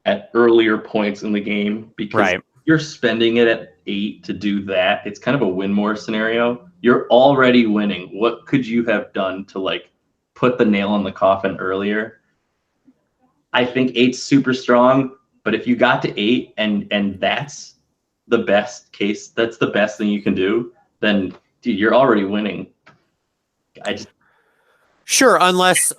at earlier points in the game? Because you're spending it at 8 to do that. It's kind of a win more scenario. You're already winning. What could you have done to like put the nail in the coffin earlier? I think 8's super strong, but if you got to 8 and that's the best case, that's the best thing you can do, then dude, you're already winning. Sure, unless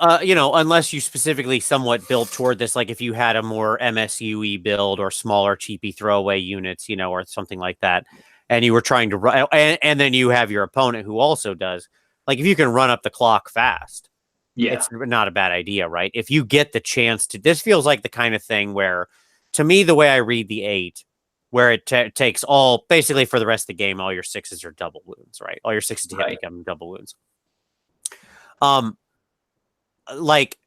you specifically somewhat built toward this, like if you had a more MSUE build or smaller cheapy throwaway units, or something like that, and you were trying to run, and then you have your opponent who also does, like if you can run up the clock fast, it's not a bad idea, right? If you get the chance to, this feels like the kind of thing where, to me, the way I read the 8, where it takes all, basically for the rest of the game, all your 6s are double wounds, right? All your 6s to hit become double wounds. Like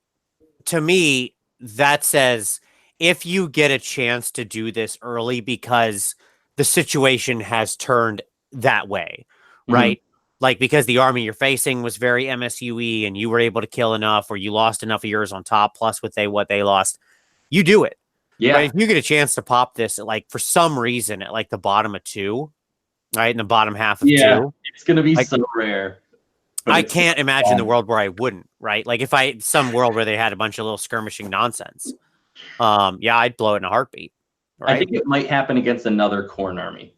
to me, that says if you get a chance to do this early because the situation has turned that way, right? Like because the army you're facing was very MSUE and you were able to kill enough, or you lost enough of yours on top, plus what they lost, you do it. Yeah. Right? If you get a chance to pop this, like for some reason, at like the bottom of 2, right? In the bottom half of 2. It's going to be so rare. I can't imagine the world where I wouldn't, right? Like if some world where they had a bunch of little skirmishing nonsense. I'd blow it in a heartbeat. Right? I think it might happen against another Khorne army.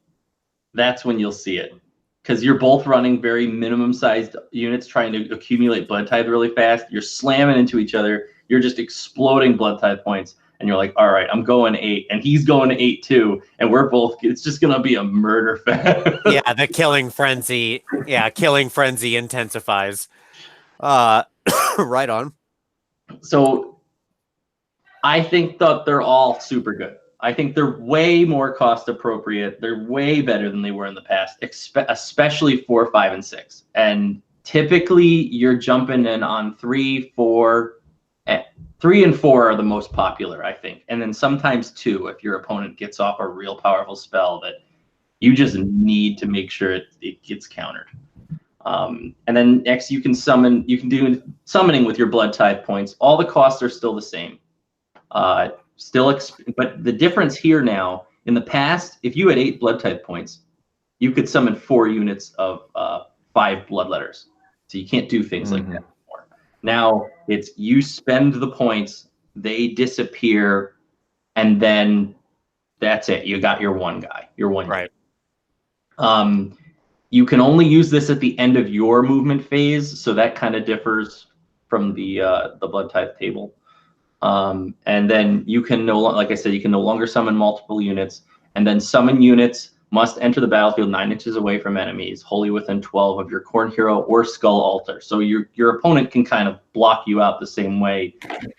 That's when you'll see it. because you're both running very minimum sized units trying to accumulate blood tithe really fast. You're slamming into each other. You're just exploding blood tithe points. And you're like, all right, I'm going 8. And he's going 8 too. And we're both, it's just going to be a murder fest. Yeah, the killing frenzy. Yeah, killing frenzy intensifies. Right on. So I think that they're all super good. I think they're way more cost appropriate. They're way better than they were in the past, especially 4, 5, and 6. And typically you're jumping in on 3, 4. 3 and 4 are the most popular, I think. And then sometimes 2 if your opponent gets off a real powerful spell that you just need to make sure it gets countered. And then next you can summon, you can do summoning with your blood tithe points. All the costs are still the same. But the difference here now, in the past, if you had 8 blood tithe points, you could summon 4 units of 5 bloodletters. So you can't do things like that anymore. Now it's you spend the points, they disappear, and then that's it. You got your one guy, your one right. Unit. You can only use this at the end of your movement phase, so that kind of differs from the blood tithe table. And then you can like I said, you can no longer summon multiple units, and then summon units must enter the battlefield 9 inches away from enemies, wholly within 12 of your Khorne hero or skull altar. So your opponent can kind of block you out the same way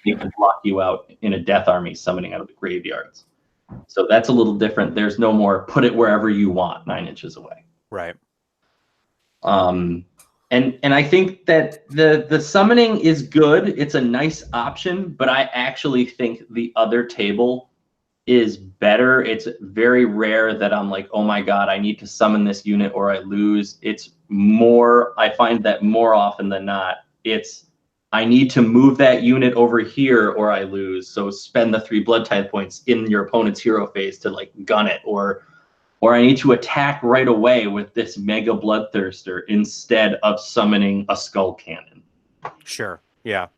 they can block you out in a death army summoning out of the graveyards. So that's a little different. There's no more put it wherever you want 9 inches away. Right. And I think that the summoning is good. It's a nice option, but I actually think the other table is better. It's very rare that I'm like, oh my god, I need to summon this unit or I lose. It's more, I find that more often than not, it's I need to move that unit over here or I lose. So spend the 3 blood tithe points in your opponent's hero phase to like gun it, or I need to attack right away with this mega bloodthirster instead of summoning a skull cannon. Sure. Yeah.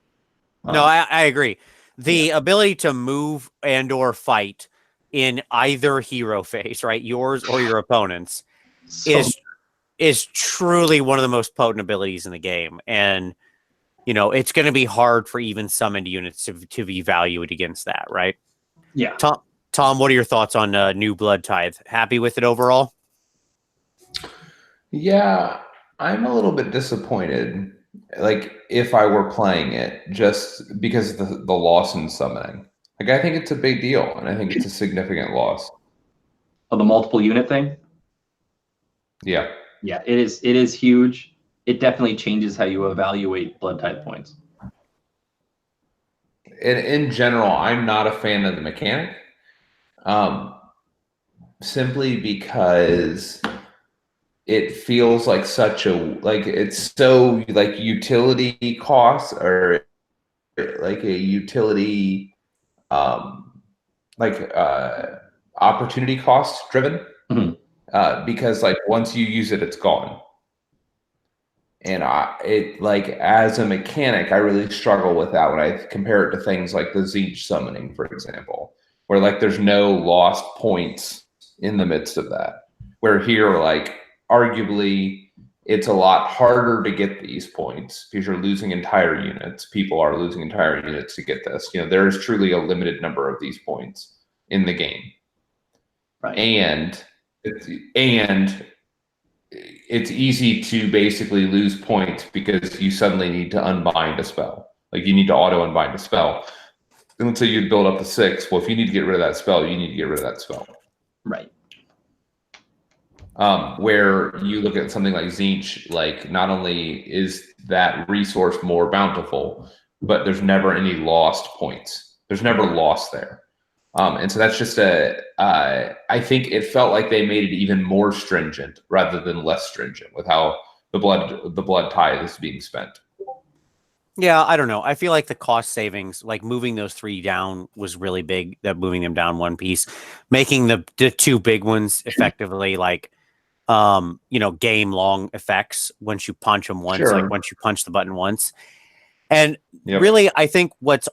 No, I agree. The ability to move and or fight in either hero phase, right, yours or your opponent's, is truly one of the most potent abilities in the game. And, you know, it's going to be hard for even summoned units to be valued against that, right? Yeah. Tom, what are your thoughts on new blood tithe? Happy with it overall? Yeah, I'm a little bit disappointed. Like, if I were playing it, just because of the loss in summoning. Like, I think it's a big deal, and I think it's a significant loss. Oh, the multiple unit thing? Yeah. Yeah, it is huge. It definitely changes how you evaluate blood tithe points. In general, I'm not a fan of the mechanic. Simply because it feels like it's so like utility costs, or like a utility opportunity cost driven. Because like once you use it, it's gone. And as a mechanic, I really struggle with that when I compare it to things like the Tzeentch summoning, for example, where like there's no lost points in the midst of that. Where here, like arguably, it's a lot harder to get these points because you're losing entire units. People are losing entire units to get this. You know, there is truly a limited number of these points in the game, right? And it's easy to basically lose points because you suddenly need to unbind a spell. Like you need to auto unbind a spell. And let's say you'd build up to 6. Well, if you need to get rid of that spell, you need to get rid of that spell. Right. Where you look at something like Tzeentch, like not only is that resource more bountiful, but there's never any lost points. There's never loss there. And so that's just I think it felt like they made it even more stringent rather than less stringent with how the blood tithe is being spent. Yeah, I don't know. I feel like the cost savings, like moving those 3 down was really big, that moving them down 1 piece, making the 2 big ones effectively like, game long effects once you punch them once, like once you punch the button once. And really, I think I've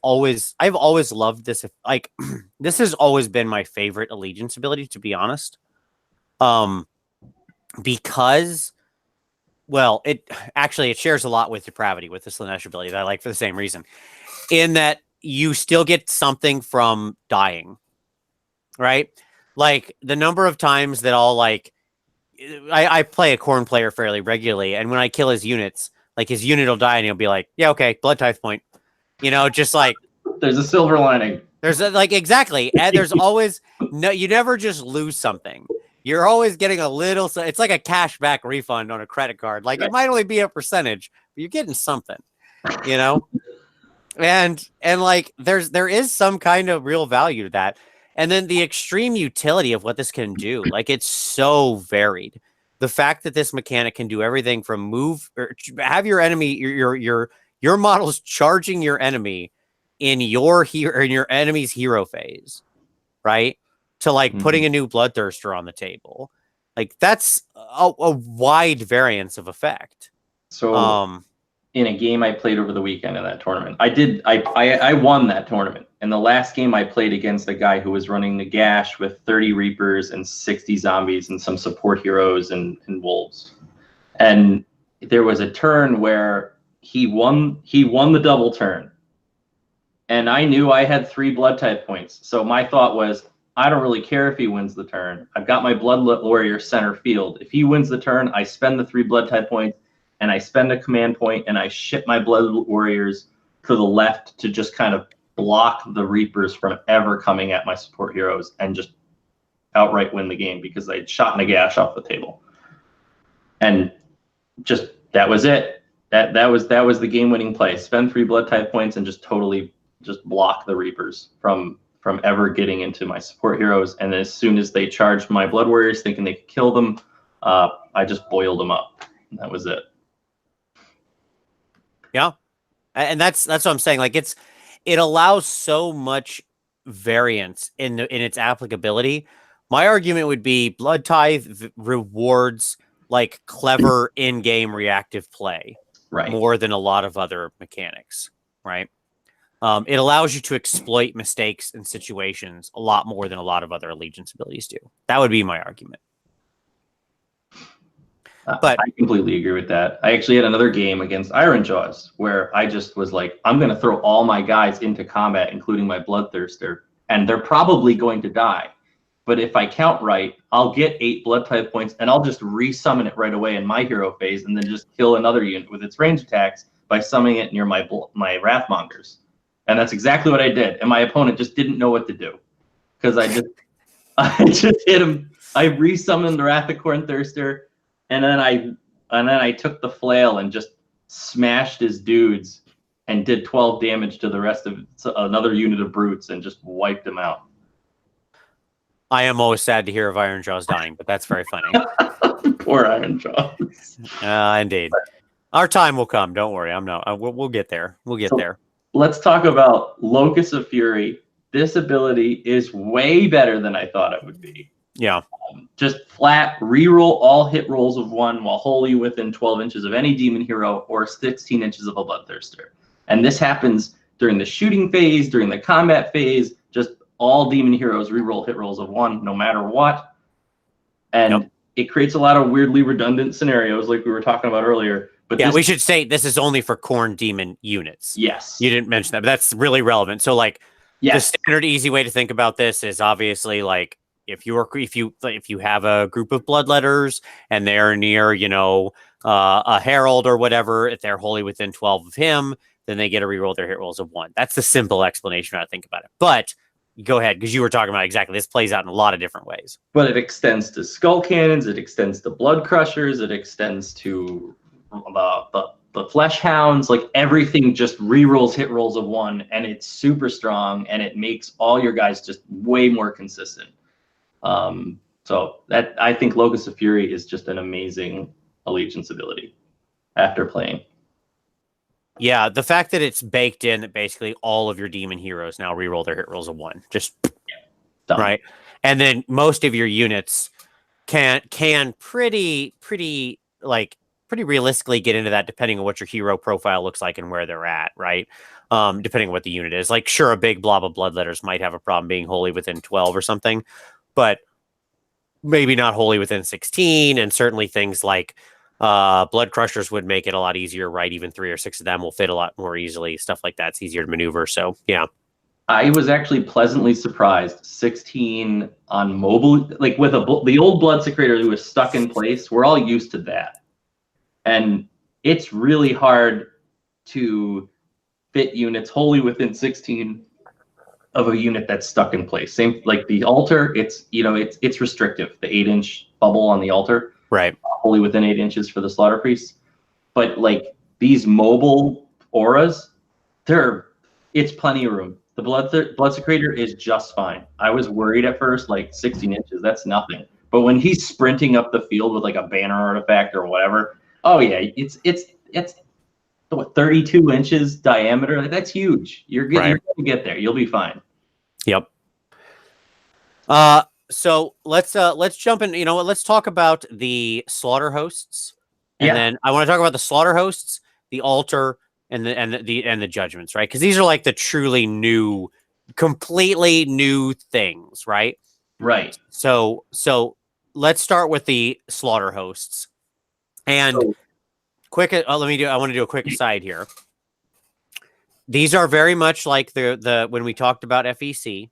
always loved this. Like, this has always been my favorite allegiance ability, to be honest. Because Well, it shares a lot with depravity, with the Slanesh ability that I like for the same reason, in that you still get something from dying, right? Like the number of times that I play a Khorne player fairly regularly, and when I kill his units, like his unit will die, and he'll be like, "Yeah, okay, blood tithe point," just like There's a silver lining. there's exactly, and there's always you never just lose something. You're always getting a little. So it's like a cashback refund on a credit card. Like it might only be a percentage, but you're getting something, and like there is some kind of real value to that. And then the extreme utility of what this can do, like it's so varied. The fact that this mechanic can do everything from move or have your enemy, your models charging your enemy in your enemy's hero phase, right? To like putting a new bloodthirster on the table. Like that's a wide variance of effect. So in a game I played over the weekend in that tournament, I won that tournament. And the last game I played against a guy who was running the Gash with 30 Reapers and 60 zombies and some support heroes and wolves. And there was a turn where he won the double turn. And I knew I had 3 blood type points. So my thought was, I don't really care if he wins the turn. I've got my Blood Warrior center field. If he wins the turn, I spend the 3 blood type points and I spend a command point and I ship my Blood Warriors to the left to just kind of block the Reapers from ever coming at my support heroes and just outright win the game because I'd shot Nagash off the table. And just that was it. That was the game-winning play. Spend 3 blood type points and just totally just block the Reapers from ever getting into my support heroes. And as soon as they charged my Blood Warriors thinking they could kill them, I just boiled them up. And that was it. Yeah. And that's what I'm saying. Like it allows so much variance in its applicability. My argument would be Blood Tithe rewards like clever in-game reactive play more than a lot of other mechanics, right? It allows you to exploit mistakes in situations a lot more than a lot of other allegiance abilities do. That would be my argument. But I completely agree with that. I actually had another game against Iron Jaws where I just was like, I'm going to throw all my guys into combat, including my Bloodthirster, and they're probably going to die. But if I count right, I'll get 8 blood type points, and I'll just resummon it right away in my hero phase, and then just kill another unit with its range attacks by summoning it near my Wrathmongers. And that's exactly what I did. And my opponent just didn't know what to do because I just hit him. I resummoned the Wrath of Khorne Thirster, and then I took the flail and just smashed his dudes and did 12 damage to the rest of another unit of brutes and just wiped them out. I am always sad to hear of Iron Jaws dying, but that's very funny. Poor Iron Jaws. Indeed. Our time will come. Don't worry. We'll get there. We'll get there. Let's talk about Locus of Fury. This ability is way better than I thought it would be. Yeah. Just flat, reroll all hit rolls of 1 while wholly within 12 inches of any demon hero or 16 inches of a Bloodthirster. And this happens during the shooting phase, during the combat phase, just all demon heroes reroll hit rolls of 1 no matter what. And it creates a lot of weirdly redundant scenarios like we were talking about earlier. But yeah, we should say this is only for Khorne demon units. Yes. You didn't mention that, but that's really relevant. So like the standard easy way to think about this is obviously like if you have a group of bloodletters and they're near, a herald or whatever, if they're wholly within 12 of him, then they get to reroll their hit rolls of 1. That's the simple explanation how to think about it. But go ahead, because you were talking about exactly this plays out in a lot of different ways. But it extends to skull cannons, it extends to blood crushers, it extends to the flesh hounds. Like everything just rerolls hit rolls of 1, and it's super strong, and it makes all your guys just way more consistent. So that I think Locus of Fury is just an amazing allegiance ability after playing. Yeah, the fact that it's baked in that basically all of your demon heroes now reroll their hit rolls of 1, just right, and then most of your units can pretty realistically get into that depending on what your hero profile looks like and where they're at, right? Depending on what the unit is. Like, sure, a big blob of bloodletters might have a problem being wholly within 12 or something, but maybe not wholly within 16, and certainly things like Blood Crushers would make it a lot easier, right? Even 3 or 6 of them will fit a lot more easily. Stuff like that's easier to maneuver. So yeah. I was actually pleasantly surprised. 16 on mobile, like with the old Blood Secretor who was stuck in place. We're all used to that, and it's really hard to fit units wholly within 16 of a unit that's stuck in place. Same like the altar. It's it's restrictive. The 8-inch bubble on the altar, Right? Wholly within 8 inches for the Slaughter Priests. But like these mobile auras, it's plenty of room. The Blood Secretor is just fine. I was worried at first, like 16 inches, that's nothing. But when he's sprinting up the field with like a banner artifact or whatever, oh yeah, it's what, 32 inches diameter. Like, that's huge. You're going to get there. You'll be fine. Yep. So let's jump in. You know what? Let's talk about the slaughter hosts, and then I want to talk about the slaughter hosts, the altar, and the judgments, right? Because these are like the truly new, completely new things, right? Right. So let's start with the slaughter hosts, and quick. I want to do a quick aside here. These are very much like the when we talked about FEC,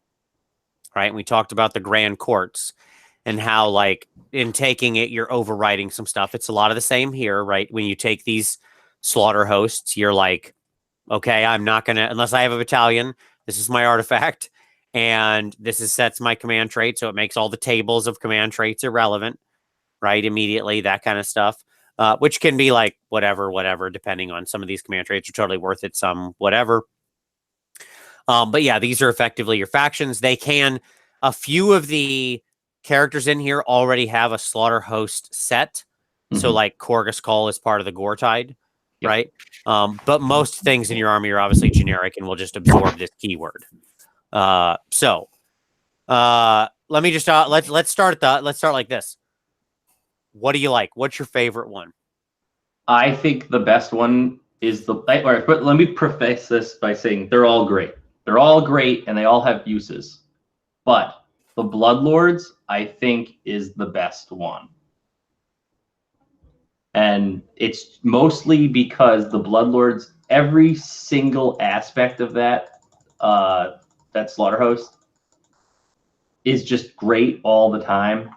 right? And we talked about the Grand Courts and how, like, in taking it, you're overriding some stuff. It's a lot of the same here, right? When you take these slaughter hosts, you're like, okay, I'm not gonna, unless I have a battalion, this is my artifact, and sets my command trait, so it makes all the tables of command traits irrelevant, right? Immediately, that kind of stuff. Which can be like whatever, depending on some of these command traits are totally worth it, some whatever. But yeah, these are effectively your factions. A few of the characters in here already have a slaughter host set. Mm-hmm. So like Korgus Call is part of the Gore-Tide, right? But most things in your army are obviously generic and will just absorb this keyword. Let me just let's start like this. What do you like? What's your favorite one? I think the best one is but let me preface this by saying they're all great. They're all great and they all have uses. But the Bloodlords, I think, is the best one. And it's mostly because the Bloodlords, every single aspect of that slaughter host is just great all the time.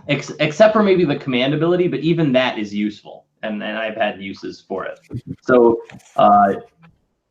Except for maybe the command ability, but even that is useful, and I've had uses for it. So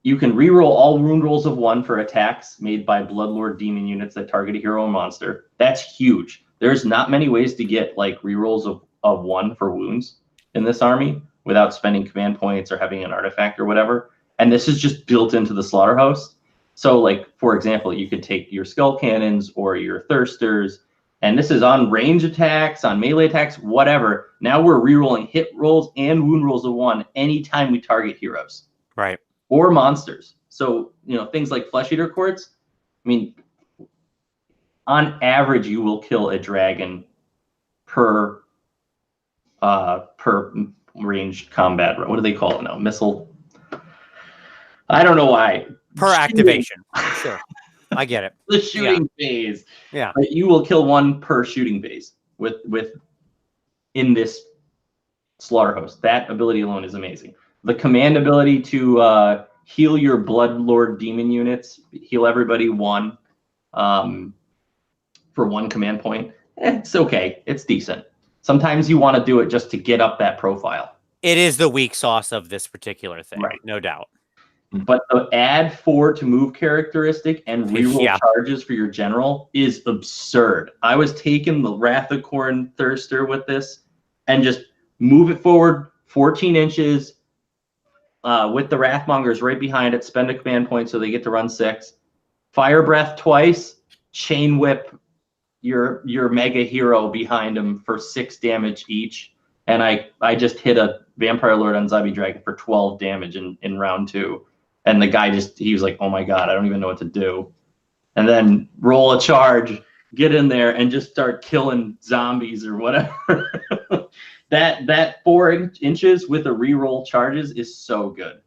you can reroll all wound rolls of 1 for attacks made by Bloodlord demon units that target a hero or monster. That's huge. There's not many ways to get like rerolls of 1 for wounds in this army without spending command points or having an artifact or whatever. And this is just built into the slaughter host. So like, for example, you could take your skull cannons or your thirsters, and this is on range attacks, on melee attacks, whatever. Now we're rerolling hit rolls and wound rolls of 1 anytime we target heroes. Right. Or monsters. So, things like Flesh Eater Courts, I mean, on average, you will kill a dragon per ranged combat. What do they call it now? Missile? I don't know why. Per activation. Sure. I get it. The shooting phase. Yeah. But you will kill 1 per shooting phase with in this slaughter host. That ability alone is amazing. The command ability to heal your Bloodlord demon units, heal everybody 1 for 1 command point. It's okay. It's decent. Sometimes you want to do it just to get up that profile. It is the weak sauce of this particular thing, right? No doubt. But the add 4 to move characteristic and reroll charges for your general is absurd. I was taking the Wrath of Khorne Thirster with this and just move it forward 14 inches with the Wrathmongers right behind it. Spend a command point so they get to run 6. Fire Breath twice. Chain Whip your mega hero behind him for 6 damage each. And I just hit a Vampire Lord on Zombie Dragon for 12 damage in round 2. And the guy he was like, oh my God, I don't even know what to do. And then roll a charge, get in there, and just start killing zombies or whatever. that 4 inches with the reroll charges is so good.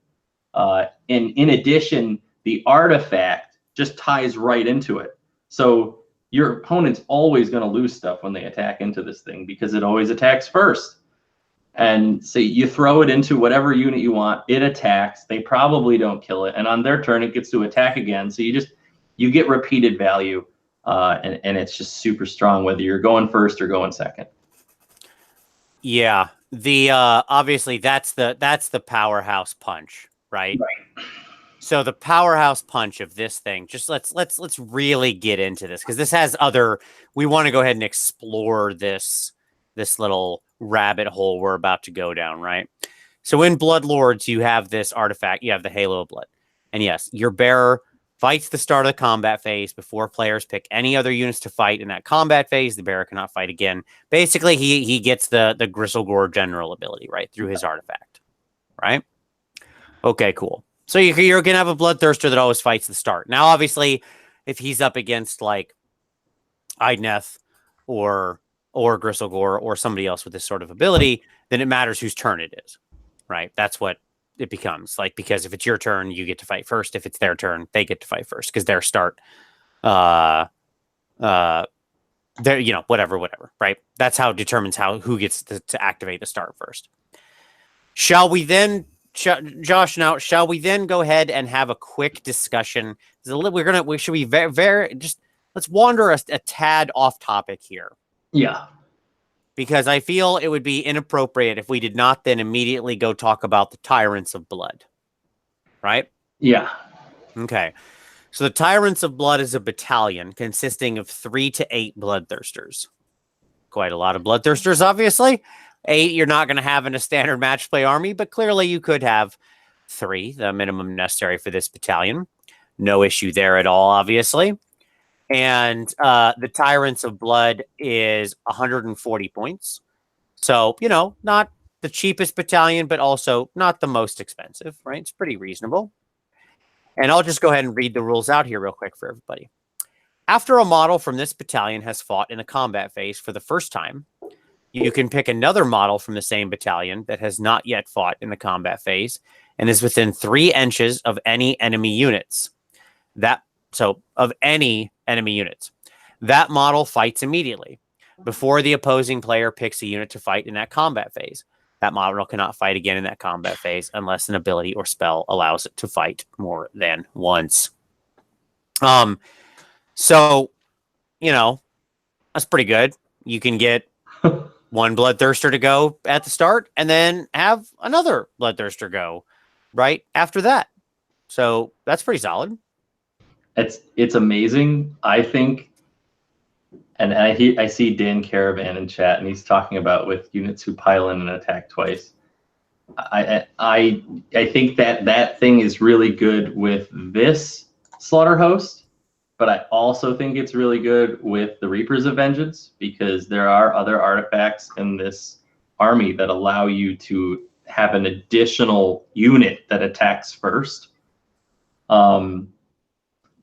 And in addition, the artifact just ties right into it. So your opponent's always going to lose stuff when they attack into this thing because it always attacks first. And so you throw it into whatever unit you want, it attacks, they probably don't kill it, and on their turn it gets to attack again. So you get repeated value, and it's just super strong whether you're going first or going second. Yeah, the obviously that's the powerhouse punch, right? So the powerhouse punch of this thing, just let's really get into this, because this has other. We want to go ahead and explore this little rabbit hole we're about to go down, right? So in Bloodlords, you have this artifact, you have the Halo of Blood. And yes, your bearer fights the start of the combat phase before players pick any other units to fight in that combat phase. The bearer cannot fight again. Basically, he gets the Gristlegore general ability, right, through his artifact, right? Okay, cool. So you're going to have a Bloodthirster that always fights the start. Now, obviously, if he's up against, like, Idneth or Gristlegore or somebody else with this sort of ability, then it matters whose turn it is, right? That's what it becomes, like, because if it's your turn, you get to fight first. If it's their turn, they get to fight first because their start, their, whatever, right? That's how it determines who gets to activate the start first. Shall we then, Josh? Now, shall we then go ahead and have a quick discussion? Should we let's wander a tad off topic here. Yeah. Because I feel it would be inappropriate if we did not then immediately go talk about the Tyrants of Blood. Right? Yeah. Okay. So the Tyrants of Blood is a battalion consisting of 3 to 8 Bloodthirsters. Quite a lot of Bloodthirsters, obviously. 8 you're not going to have in a standard match play army, but clearly you could have 3, the minimum necessary for this battalion. No issue there at all, obviously. And the Tyrants of Blood is 140 points. So, not the cheapest battalion, but also not the most expensive, right? It's pretty reasonable. And I'll just go ahead and read the rules out here real quick for everybody. After a model from this battalion has fought in a combat phase for the first time, you can pick another model from the same battalion that has not yet fought in the combat phase and is within 3 inches of any enemy units. Of any enemy units. That model fights immediately before the opposing player picks a unit to fight in that combat phase. That model cannot fight again in that combat phase unless an ability or spell allows it to fight more than once. So, that's pretty good. You can get one Bloodthirster to go at the start and then have another Bloodthirster go right after that. So that's pretty solid. It's amazing. I think, and I see Dan Caravan in chat, and he's talking about with units who pile in and attack twice. I think that thing is really good with this Slaughter Host, but I also think it's really good with the Reapers of Vengeance, because there are other artifacts in this army that allow you to have an additional unit that attacks first.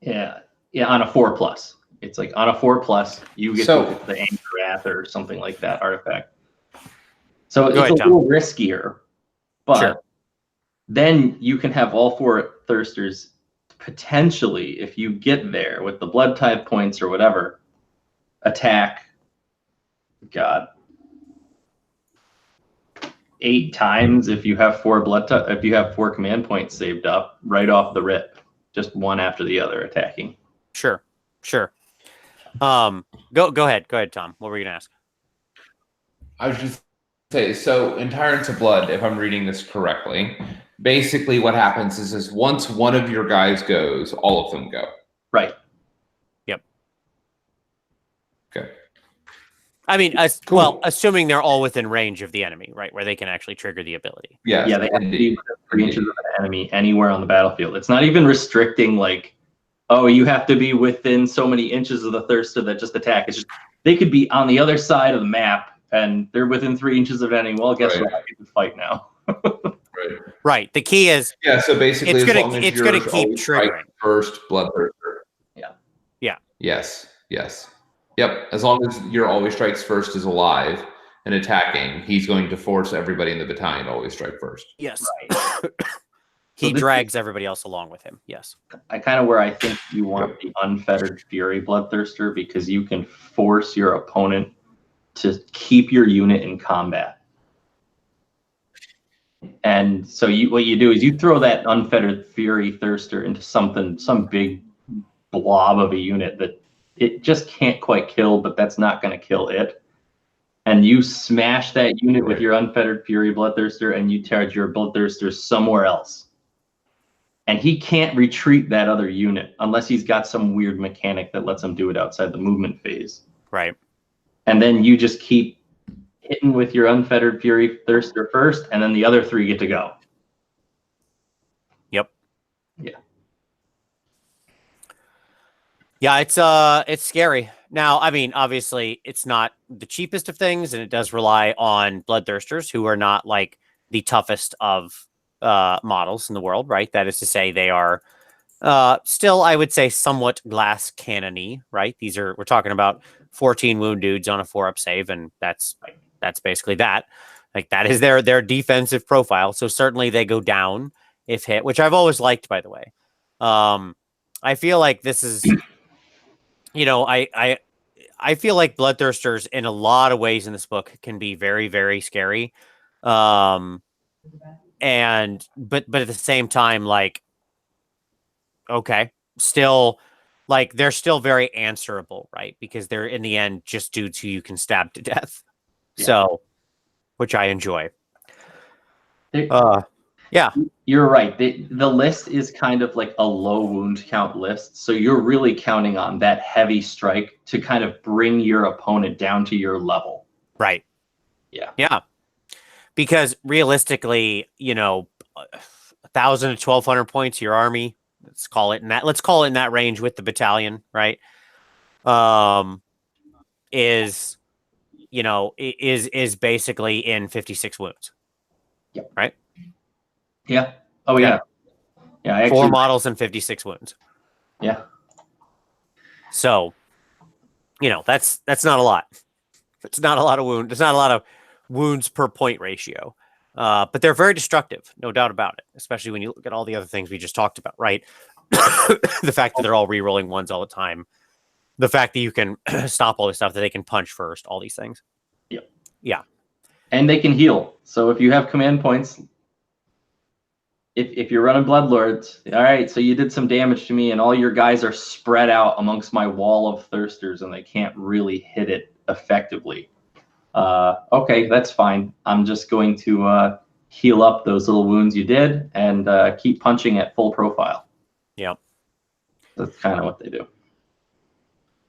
Yeah, on a 4+. It's like on a 4+, you get the Anger Wrath or something like that artifact. So it's a little riskier, but then you can have all 4 Thirsters potentially, if you get there with the blood type points or whatever, attack, 8 times if you have 4 if you have 4 command points saved up right off the rip. Just one after the other attacking. Sure. Go ahead, Tom. What were you gonna ask? I was just say, so in Tyrants of Blood, if I'm reading this correctly, basically what happens is once one of your guys goes, all of them go. Right. Yep. Okay. I mean, well, assuming they're all within range of the enemy, right, where they can actually trigger the ability. Yeah, they have to be within 3 inches of an enemy anywhere on the battlefield. It's not even restricting, like, oh, you have to be within so many inches of the Thirster that just attack. It's just they could be on the other side of the map and they're within 3 inches of an enemy. Well, guess what? I get to fight now. Right. The key is so basically it's gonna keep triggering first Bloodthirster. Yeah. Yes. Yep. As long as your always strikes first is alive and attacking, he's going to force everybody in the battalion to always strike first. Yes. Right. He this drags everybody else along with him. Yes. where I think you want the Unfettered Fury Bloodthirster, because you can force your opponent to keep your unit in combat. And so what you do is you throw that Unfettered Fury Thirster into some big blob of a unit that it just can't quite kill, but that's not going to kill it. And you smash that unit with your Unfettered Fury Bloodthirster, and you charge your Bloodthirster somewhere else. And he can't retreat that other unit unless he's got some weird mechanic that lets him do it outside the movement phase. Right. And then you just keep hitting with your Unfettered Fury Thirster first, and then the other 3 get to go. Yep. Yeah. Yeah, it's scary. Now, I mean, obviously, it's not the cheapest of things, and it does rely on Bloodthirsters, who are not like the toughest of models in the world, right? That is to say, they are still, I would say, somewhat glass cannon-y, right? We're talking about 14 wound dudes on a 4-up save, and that's basically that. Like, that is their defensive profile. So certainly they go down if hit, which I've always liked, by the way. I feel like this is, I feel like Bloodthirsters in a lot of ways in this book can be very, very scary. But at the same time, like, okay, still, like, they're still very answerable, right? Because they're in the end just dudes who you can stab to death. Yeah. So, which I enjoy. Yeah, you're right. The list is kind of like a low wound count list, so you're really counting on that heavy strike to kind of bring your opponent down to your level. Right. Yeah. Because realistically, 1,000 to 1,200 points, your army, let's call it in that range with the battalion, right? Is basically in 56 wounds. Yep. Right? Yeah. Oh yeah. Yeah. 4 models and 56 wounds. Yeah. So, that's not a lot. It's not a lot of wounds. It's not a lot of wounds per point ratio. But they're very destructive, no doubt about it. Especially when you look at all the other things we just talked about, right? The fact that they're all re-rolling ones all the time. The fact that you can stop all this stuff, that they can punch first, all these things. Yep. Yeah. And they can heal. So if you have command points, if you're running Bloodlords, all right, so you did some damage to me, and all your guys are spread out amongst my wall of Thirsters, and they can't really hit it effectively. Okay, that's fine. I'm just going to heal up those little wounds you did and keep punching at full profile. Yep. That's kind of what they do.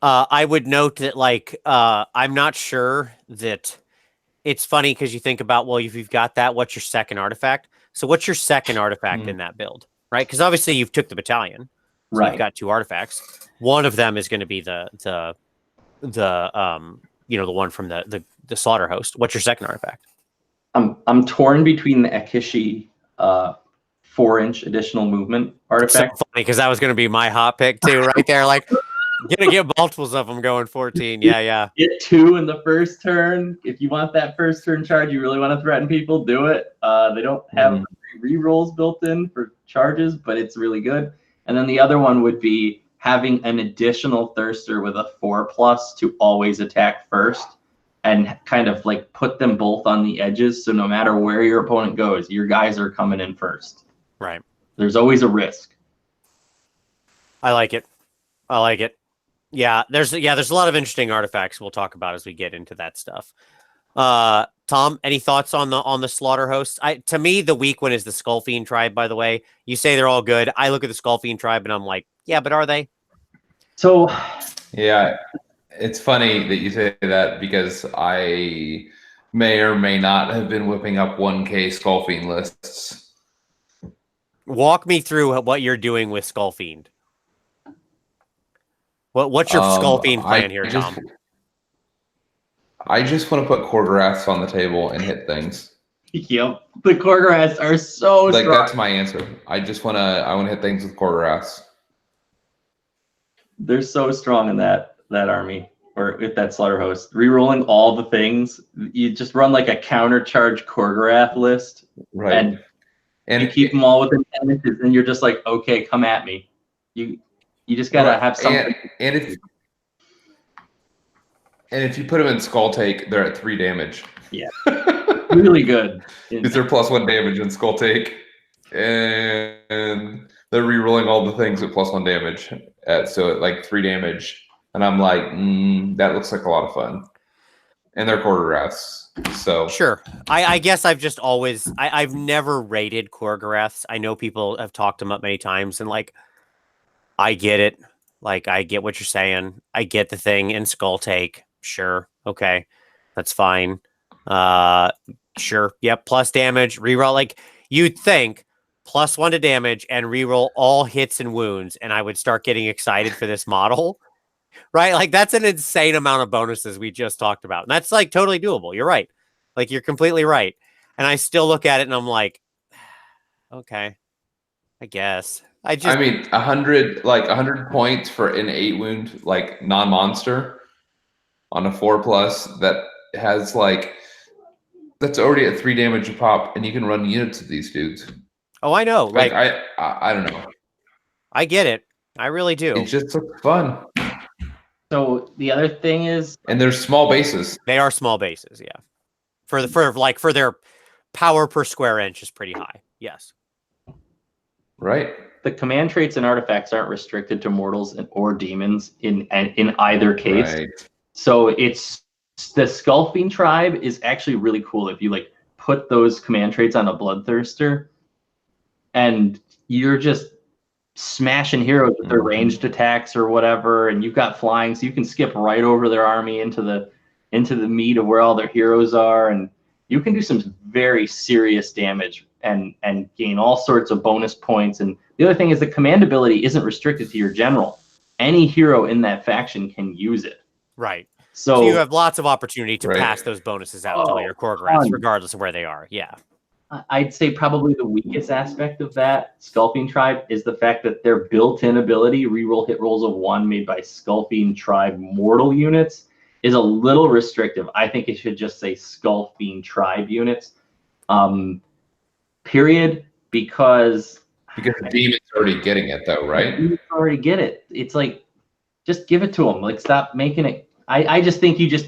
I would note that, like, I'm not sure that it's funny because you think about, well, if you've got that, what's your second artifact? So what's your second artifact in that build, right? Because obviously you've took the battalion, so right? You've got 2 artifacts. One of them is going to be the one from the slaughter host. What's your second artifact? I'm torn between the Akishi 4-inch additional movement artifact. So funny, because that was going to be my hot pick too, right there. Like, gonna get multiples of them going 14. Yeah. Get 2 in the first turn. If you want that first turn charge, you really want to threaten people, do it. They don't have re-rolls built in for charges, but it's really good. And then the other one would be having an additional Thirster with a 4+ to always attack first, and kind of like put them both on the edges. So no matter where your opponent goes, your guys are coming in first. Right. There's always a risk. I like it. Yeah, there's a lot of interesting artifacts we'll talk about as we get into that stuff. Tom, any thoughts on the slaughter hosts? To me, the weak one is the Skull Fiend tribe, by the way. You say they're all good. I look at the Skull Fiend tribe and I'm like, yeah, but are they? So yeah, it's funny that you say that, because I may or may not have been whipping up 1K Skull Fiend lists. Walk me through what you're doing with Skull Fiend. What's your Skull Fiend plan here, Tom? I just want to put Korgoraths on the table and hit things. Yep, the Korgoraths are so strong. That's my answer. I want to hit things with Korgoraths. They're so strong in that army, or with that slaughter host. Rerolling all the things, you just run like a counter charge Korgorath list, right? And you keep them all within 10 inches, and you're just like, okay, come at me. You just gotta have something. And if you put them in Skull Take, they're at 3 damage. Yeah, really good. Because they're +1 damage in Skull Take, and they're rerolling all the things at +1 damage. So at like 3 damage, and I'm like, that looks like a lot of fun. And they're Korgoraths. So sure. I guess I've just always I've never rated Korgoraths. I know people have talked them up many times, and like I get it. Like I get what you're saying. I get the thing in Skull Take. Sure. Okay. That's fine. Sure. Yep. Plus damage. Reroll. Like you'd think +1 to damage and reroll all hits and wounds, and I would start getting excited for this model. Right? Like that's an insane amount of bonuses we just talked about. And that's like totally doable. You're right. Like you're completely right. And I still look at it and I'm like, okay, I guess. I mean, 100 points for an 8 wound, like non-monster on a 4+ that has like, that's already at 3 damage a pop, and you can run units of these dudes. Oh, I know. Like I don't know. I get it. I really do. It just looks fun. So the other thing is, and they're small bases. They are small bases, yeah. For their power per square inch is pretty high. Yes. Right. The command traits and artifacts aren't restricted to mortals or demons in either case. Right. So it's the Skullfiend tribe is actually really cool if you like put those command traits on a Bloodthirster, and you're just smashing heroes with their ranged attacks or whatever, and you've got flying, so you can skip right over their army into the meat of where all their heroes are, and you can do some very serious damage and gain all sorts of bonus points. And the other thing is the command ability isn't restricted to your general. Any hero in that faction can use it. Right. So you have lots of opportunity to pass those bonuses out to your Korgoraths, regardless of where they are. Yeah. I'd say probably the weakest aspect of that Skullfiend tribe is the fact that their built-in ability, reroll hit rolls of 1 made by Skullfiend tribe mortal units, is a little restrictive. I think it should just say Skullfiend tribe units. Period. Because the demon's already getting it though, right? You already get it. It's like, just give it to them. Like, stop making it. I just think you just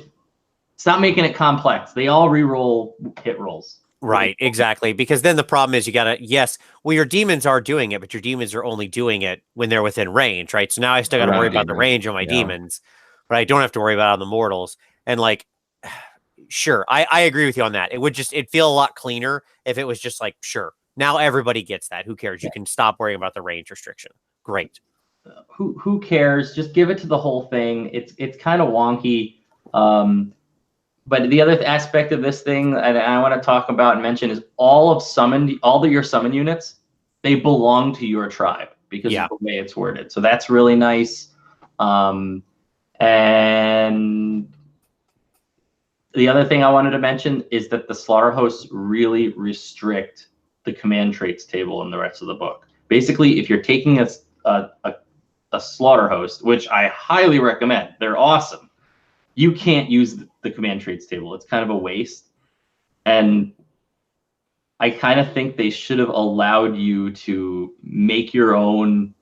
stop making it complex. They all reroll hit rolls. Right, exactly. Because then the problem is your demons are doing it, but your demons are only doing it when they're within range, right? So now I still got to worry about the range of my demons, but I don't have to worry about on the mortals. And like, sure, I agree with you on that. It'd feel a lot cleaner if it was just like, sure, now everybody gets that. Who cares? You can stop worrying about the range restriction. Great. Who cares? Just give it to the whole thing. It's kind of wonky. But the other aspect of this thing and I want to talk about and mention is all of your summon units, they belong to your tribe because of the way it's worded. So that's really nice. And the other thing I wanted to mention is that the slaughter hosts really restrict the command traits table in the rest of the book. Basically, if you're taking a slaughter host, which I highly recommend, they're awesome, you can't use the command traits table. It's kind of a waste. And I kind of think they should have allowed you to make your own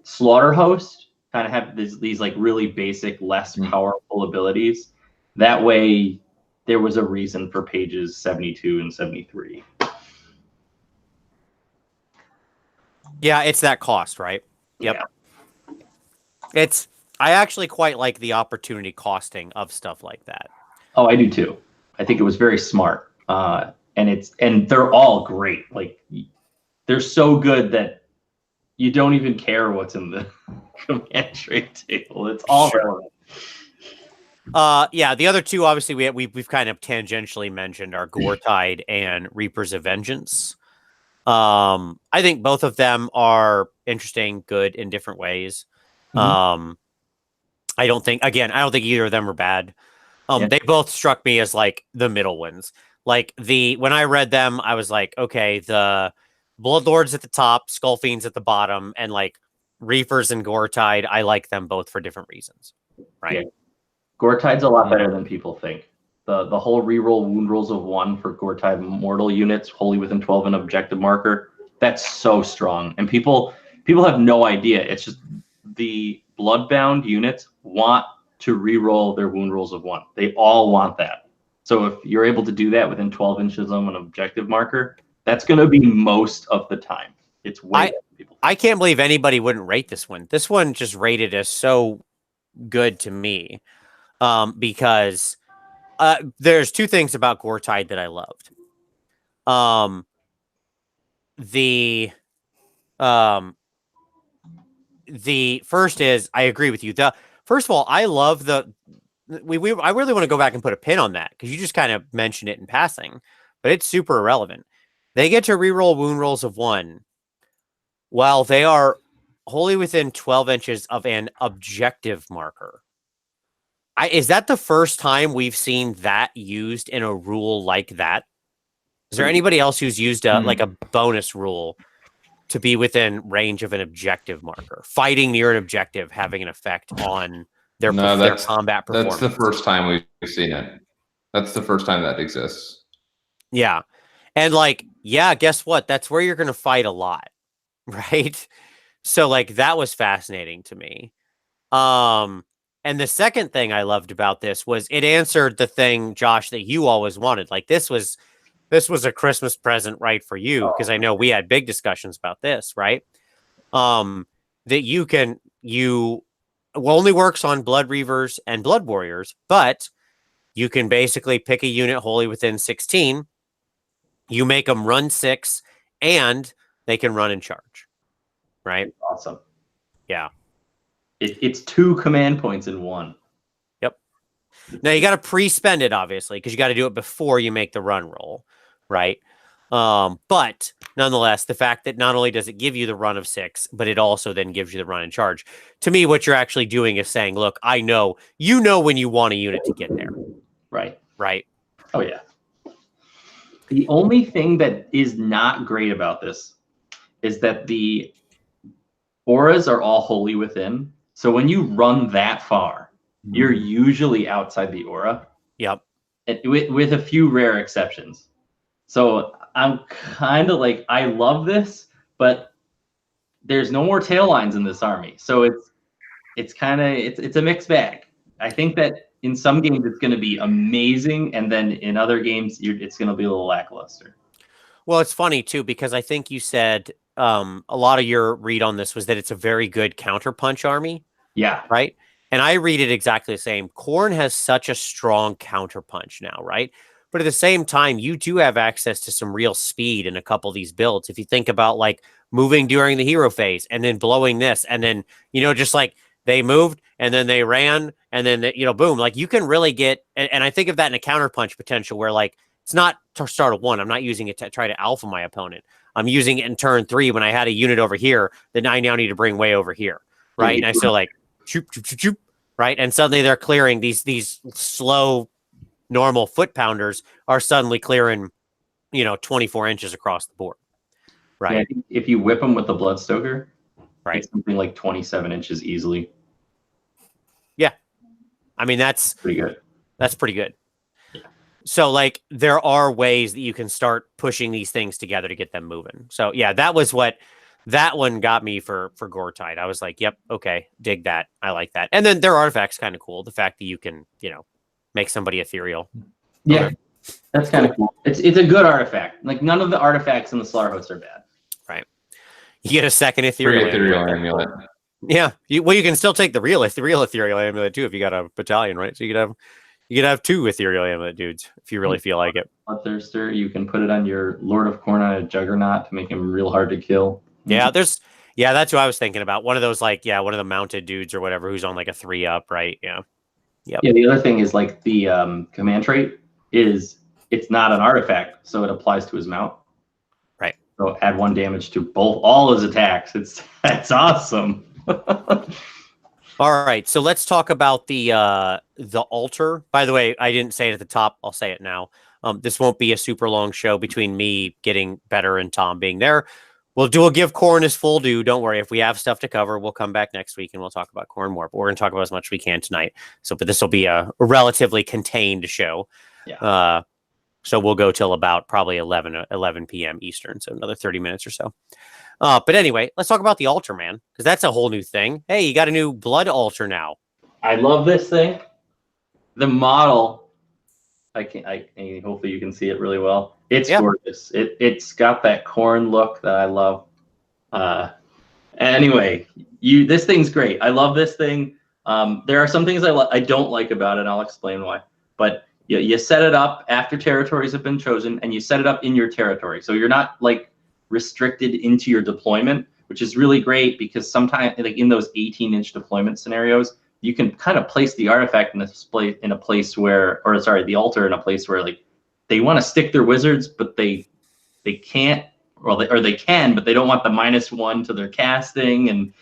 slaughter host, kind of have these like really basic, less powerful abilities. That way there was a reason for pages 72 and 73. Yeah, it's that cost, right? Yep. Yeah. I actually quite like the opportunity costing of stuff like that. Oh, I do too. I think it was very smart. And they're all great. Like they're so good that you don't even care what's in the command trait table. It's all relevant. Yeah, the other two obviously we've kind of tangentially mentioned are Goretide and Reapers of Vengeance. I think both of them are interesting, good in different ways. I don't think either of them are bad. They both struck me as like the middle ones. Like when I read them, I was like, okay, the Bloodlords at the top, Skullfiends at the bottom, and like Reapers and Goretide, I like them both for different reasons. Right. Yeah. Goretide's a lot better than people think. the whole reroll wound rolls of 1 for Gore-Tide mortal units wholly within 12 and objective marker. That's so strong, and people have no idea. It's just the bloodbound units want to reroll their wound rolls of 1. They all want that. So if you're able to do that within 12 inches of an objective marker, that's going to be most of the time. It's way better than people. I can't believe anybody wouldn't rate this one. This one just rated as so good to me, because there's two things about Gore-Tide that I loved. The first is, I agree with you. First of all, I love I really want to go back and put a pin on that, because you just kind of mentioned it in passing, but it's super irrelevant. They get to reroll wound rolls of 1 while they are wholly within 12 inches of an objective marker. Is that the first time we've seen that used in a rule like that? Is there anybody else who's used like a bonus rule to be within range of an objective marker? Fighting near an objective having an effect on their combat performance. That's the first time we've seen it. That's the first time that exists. Yeah. And like, yeah, guess what? That's where you're going to fight a lot, right? So like, that was fascinating to me. And the second thing I loved about this was it answered the thing, Josh, that you always wanted. Like this was a Christmas present, right, for you, because I know we had big discussions about this, right? That only works on Blood Reavers and Blood Warriors, but you can basically pick a unit wholly within 16. You make them run 6, and they can run and charge, right? Awesome. Yeah. It's 2 command points in 1. Yep. Now you got to pre-spend it, obviously, because you got to do it before you make the run roll, right? But nonetheless, the fact that not only does it give you the run of 6, but it also then gives you the run and charge. To me, what you're actually doing is saying, look, I know, you know when you want a unit to get there. Right. Right. Oh, yeah. The only thing that is not great about this is that the auras are all wholly within. So when you run that far, you're usually outside the aura. Yep. With a few rare exceptions. So I'm kind of like, I love this, but there's no more tail lines in this army. So it's a mixed bag. I think that in some games it's going to be amazing, and then in other games it's going to be a little lackluster. Well, it's funny too, because I think you said a lot of your read on this was that it's a very good counterpunch army. Yeah. Right. And I read it exactly the same. Khorne has such a strong counterpunch now, right? But at the same time, you do have access to some real speed in a couple of these builds. If you think about like moving during the hero phase and then blowing this, and then, just like they moved and then they ran and then, boom, like you can really get, and I think of that in a counterpunch potential where like, it's not to start a 1. I'm not using it to try to alpha my opponent. I'm using it in turn 3 when I had a unit over here that I now need to bring way over here. Right. And I still like, choop, choop, choop, choop, right? And suddenly they're clearing these slow, normal foot pounders are suddenly clearing, 24 inches across the board. Right. Yeah, if you whip them with the Bloodstoker, right, it's something like 27 inches easily. Yeah. I mean, that's pretty good. That's pretty good. Yeah. So like there are ways that you can start pushing these things together to get them moving. So yeah, that was what that one got me for Gore-Tide. I was like, yep, okay, dig that. I like that. And then their artifacts kind of cool. The fact that you can, make somebody ethereal. Yeah, okay. That's kind of cool. It's a good artifact. Like none of the artifacts in the Slaughter Host are bad. Right. You get a second ethereal amulet. Yeah. You can still take the real ethereal amulet too if you got a battalion, right? So you could have 2 ethereal amulet dudes if you really feel like it. Bloodthirster, you can put it on your Lord of Khorne on a Juggernaut to make him real hard to kill. Yeah, that's what I was thinking about. One of those, like, one of the mounted dudes or whatever who's on like a 3-up, right? Yeah. Yep. Yeah, the other thing is like the command trait is it's not an artifact, so it applies to his mount. Right. So add 1 damage to all his attacks. That's awesome. All right, so let's talk about the altar. By the way, I didn't say it at the top. I'll say it now. This won't be a super long show between me getting better and Tom being there. We'll give Khorne his full due. Don't worry. If we have stuff to cover, we'll come back next week and we'll talk about Khorne more. But we're going to talk about as much as we can tonight. But this will be a relatively contained show. Yeah. So we'll go till about probably 11 p.m. Eastern, so another 30 minutes or so. But anyway, let's talk about the altar, man, because that's a whole new thing. Hey, you got a new blood altar now. I love this thing. The model, hopefully you can see it really well. It's gorgeous. It's got that Khorne look that I love. Anyway, this thing's great. I love this thing. There are some things I don't like about it, and I'll explain why. But you set it up after territories have been chosen, and you set it up in your territory. So you're not like restricted into your deployment, which is really great because sometimes, like in those 18-inch deployment scenarios, you can kind of place the artifact in a place where, or sorry, the altar in a place where like they want to stick their wizards, but they can't, or they can, but they don't want the -1 to their casting, and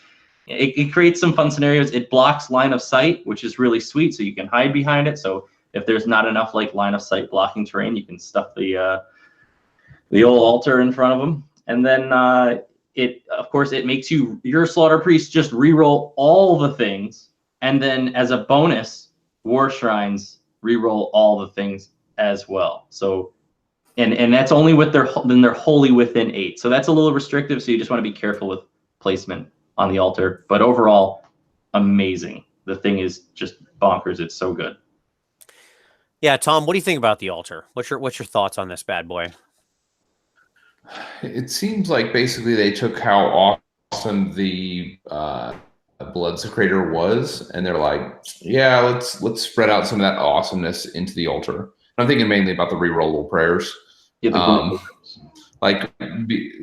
it creates some fun scenarios. It blocks line of sight, which is really sweet, so you can hide behind it. So if there's not enough like line of sight blocking terrain, you can stuff the old altar in front of them. And then of course it makes your slaughter priest just reroll all the things, and then as a bonus, war shrines reroll all the things as well. So and that's only with they're wholly within 8. So that's a little restrictive. So you just want to be careful with placement on the altar. But overall, amazing. The thing is just bonkers. It's so good. Yeah, Tom, what do you think about the altar? What's your thoughts on this bad boy? It seems like basically they took how awesome the Blood Secretor was, and they're like, yeah, let's spread out some of that awesomeness into the altar. I'm thinking mainly about the rerollable prayers. Yeah,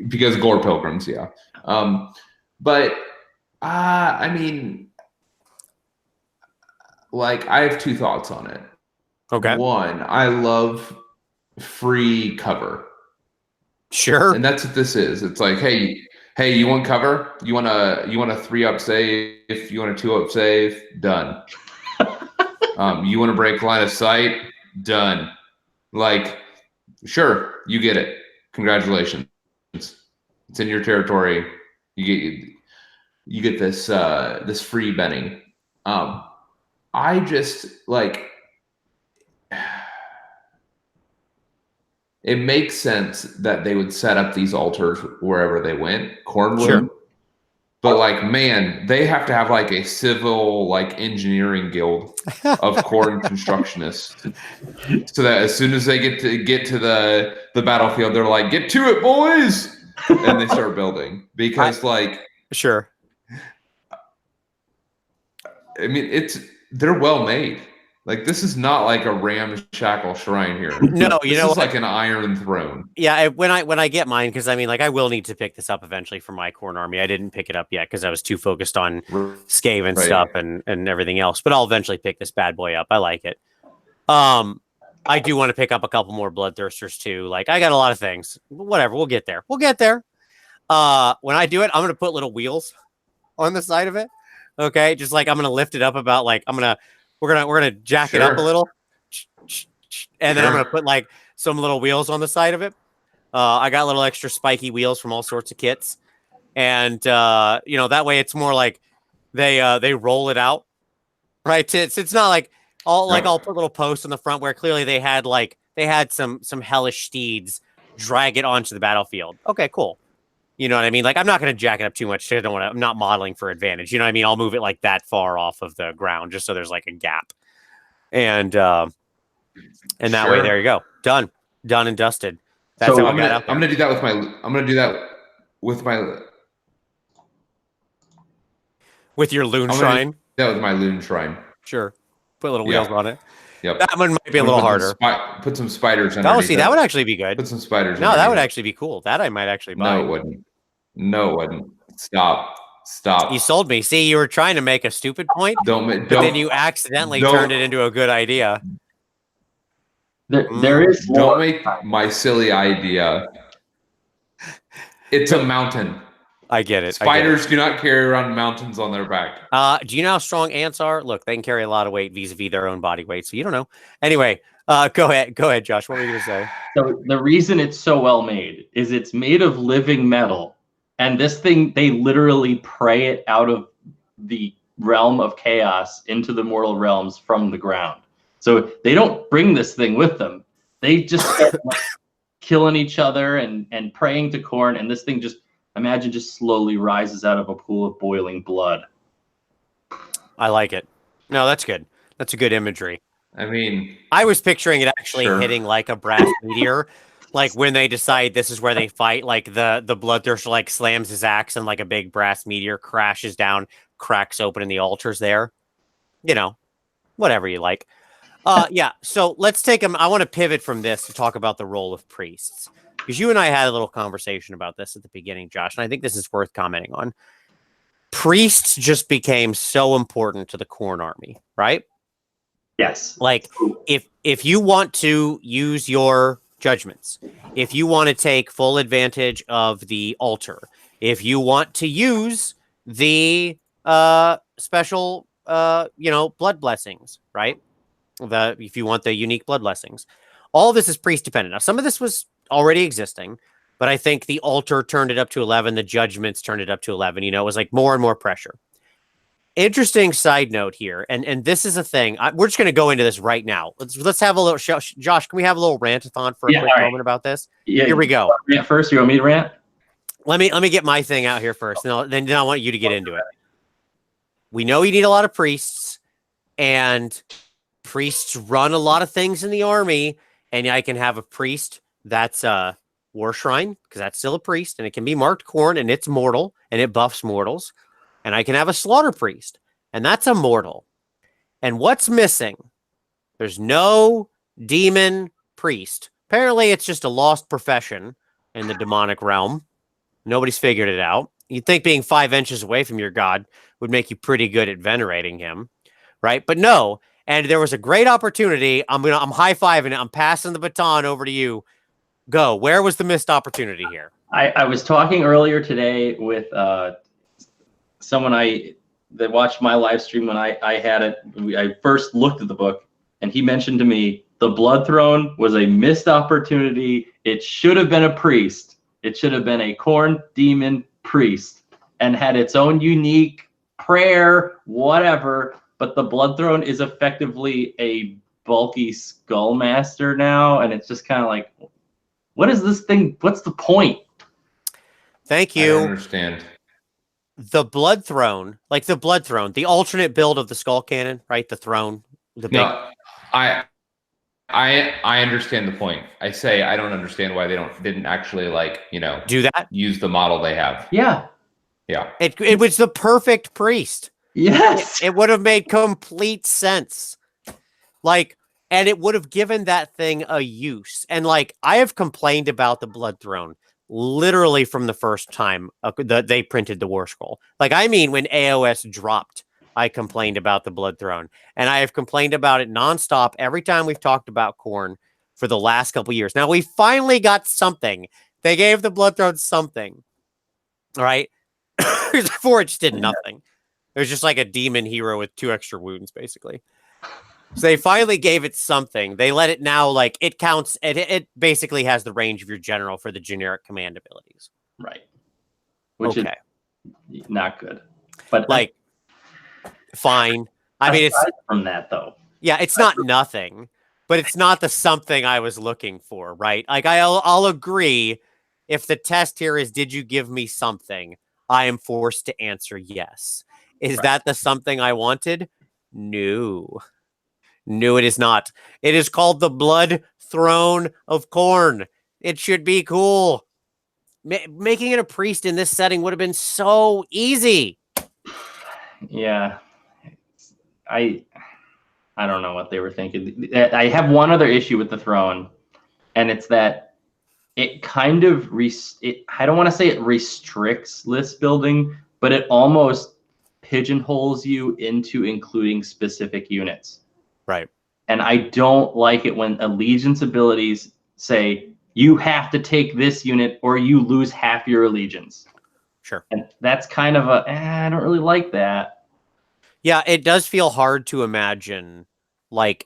because Gore Pilgrims, yeah. But I mean, like, I have 2 thoughts on it. Okay. One, I love free cover. Sure. And that's what this is. It's like, hey, you want cover? You want a 3-up save? You want a 2-up save? Done. You want to break line of sight? Done. Like, sure, you get it. Congratulations. It's in your territory. You get this this free benning. I just like, it makes sense that they would set up these altars wherever they went, Cornwood. Sure. But like, man, they have to have like a civil like engineering guild of Khorne constructionists, so that as soon as they get to the battlefield, they're like, "Get to it, boys!" and they start building because sure. I mean, they're well made. Like, this is not like a ramshackle shrine here. No, this is like an iron throne. Yeah, when I get mine, because I mean, like, I will need to pick this up eventually for my Khorne army. I didn't pick it up yet because I was too focused on Scave and stuff and everything else. But I'll eventually pick this bad boy up. I like it. I do want to pick up a couple more Bloodthirsters too. Like, I got a lot of things. Whatever, we'll get there. We'll get there. When I do it, I'm gonna put little wheels on the side of it. Okay, just like I'm gonna lift it up about like we're gonna jack it up a little, and then I'm gonna put like some little wheels on the side of it. I got little extra spiky wheels from all sorts of kits, and that way it's more like they roll it out, right? It's not like I'll put little posts on the front where clearly they had some hellish steeds drag it onto the battlefield. Okay, cool. You know what I mean? Like, I'm not going to jack it up too much. I'm not modeling for advantage. You know what I mean? I'll move it like that far off of the ground just so there's like a gap. And that way, there you go. Done and dusted. That's so how I'm gonna do that with your loon shrine. That with my loon shrine. Sure. Put little wheels on it. Yep. That one might be a little harder. Put some spiders underneath. Oh, see, that would actually be good. Put some spiders. No, that would actually be cool. That I might actually buy. No, it wouldn't. No, it wouldn't. Stop. You sold me. See, you were trying to make a stupid point, but then you accidentally turned it into a good idea. There is more. Don't make my silly idea. It's a mountain. I get it. Spiders do not carry around mountains on their back. Do you know how strong ants are? Look, they can carry a lot of weight vis-a-vis their own body weight, so you don't know. Anyway, go ahead, Josh. What were you going to say? So the reason it's so well made is it's made of living metal, and this thing, they literally pray it out of the realm of chaos into the mortal realms from the ground. So they don't bring this thing with them. They just start like, killing each other and praying to Khorne, and this thing just slowly rises out of a pool of boiling blood. I like it. No, that's good. That's a good imagery. I mean, I was picturing it actually Sure. hitting like a brass meteor, like when they decide this is where they fight. Like the bloodthirster like slams his axe and like a big brass meteor crashes down, cracks open, and the altar's there. You know, whatever you like. Yeah. So let's take them. I want to pivot from this to talk about the role of priests, because you and I had a little conversation about this at the beginning, Josh, and I think this is worth commenting on. Priests just became so important to the Khorne army, right? Yes. Like if you want to use your judgments, if you want to take full advantage of the altar, if you want to use the special blood blessings, right? If you want the unique blood blessings, all this is priest dependent. Now, some of this was already existing, but I think the altar turned it up to 11. The judgments turned it up to 11. You know, it was like more and more pressure. Interesting side note here, and this is a thing. We're just going to go into this right now. Let's have a little Josh, can we have a little rant-a-thon for a quick moment about this? Yeah, here we go. Rant first, you want me to rant? Let me get my thing out here first, and then I want you to get into it. We know you need a lot of priests, and priests run a lot of things in the army, and I can have a priest that's a war shrine, because that's still a priest, and it can be marked Khorne, and it's mortal, and it buffs mortals. And I can have a slaughter priest, and that's a mortal. And what's missing? There's no demon priest. Apparently, it's just a lost profession in the demonic realm. Nobody's figured it out. You'd think being 5 inches away from your god would make you pretty good at venerating him, right? But no. And there was a great opportunity. I'm high-fiving it. I'm passing the baton over to you. Go. Where was the missed opportunity here? I was talking earlier today with someone that watched my live stream when I had it. I first looked at the book, and he mentioned to me the Blood Throne was a missed opportunity. It should have been a priest. It should have been a Khorne demon priest and had its own unique prayer, whatever. But the Blood Throne is effectively a bulky Skullmaster now, and it's just kind of like, what is this thing? What's the point? Thank you. I understand. The Blood Throne, the alternate build of the Skull Cannon, right? The throne, the big. No, I understand the point. I say I don't understand why they didn't actually do that. Use the model they have. Yeah. It was the perfect priest. Yes. It would have made complete sense. And it would have given that thing a use. And I have complained about the Blood Throne literally from the first time they printed the War Scroll. When AOS dropped, I complained about the Blood Throne. And I have complained about it nonstop every time we've talked about Khorne for the last couple years. Now, we finally got something. They gave the Blood Throne something. All right? Before, it just did nothing. It was just like a demon hero with 2 extra wounds, basically. So they finally gave it something. They let it now, it counts. It basically has the range of your general for the generic command abilities. Right. Which is not good. But fine. I mean, it's from that though. Yeah, it's not nothing, but it's not the something I was looking for, right? I'll agree. If the test here is, did you give me something? I am forced to answer yes. Is that the something I wanted? No. No, it is not. It is called the Blood Throne of Khorne. It should be cool. Making it a priest in this setting would have been so easy. Yeah. I don't know what they were thinking. I have one other issue with the throne, and it's that it kind of I don't want to say it restricts list building, but it almost pigeonholes you into including specific units. Right. And I don't like it when allegiance abilities say you have to take this unit or you lose half your allegiance. Sure. And that's kind of I don't really like that. Yeah, it does feel hard to imagine a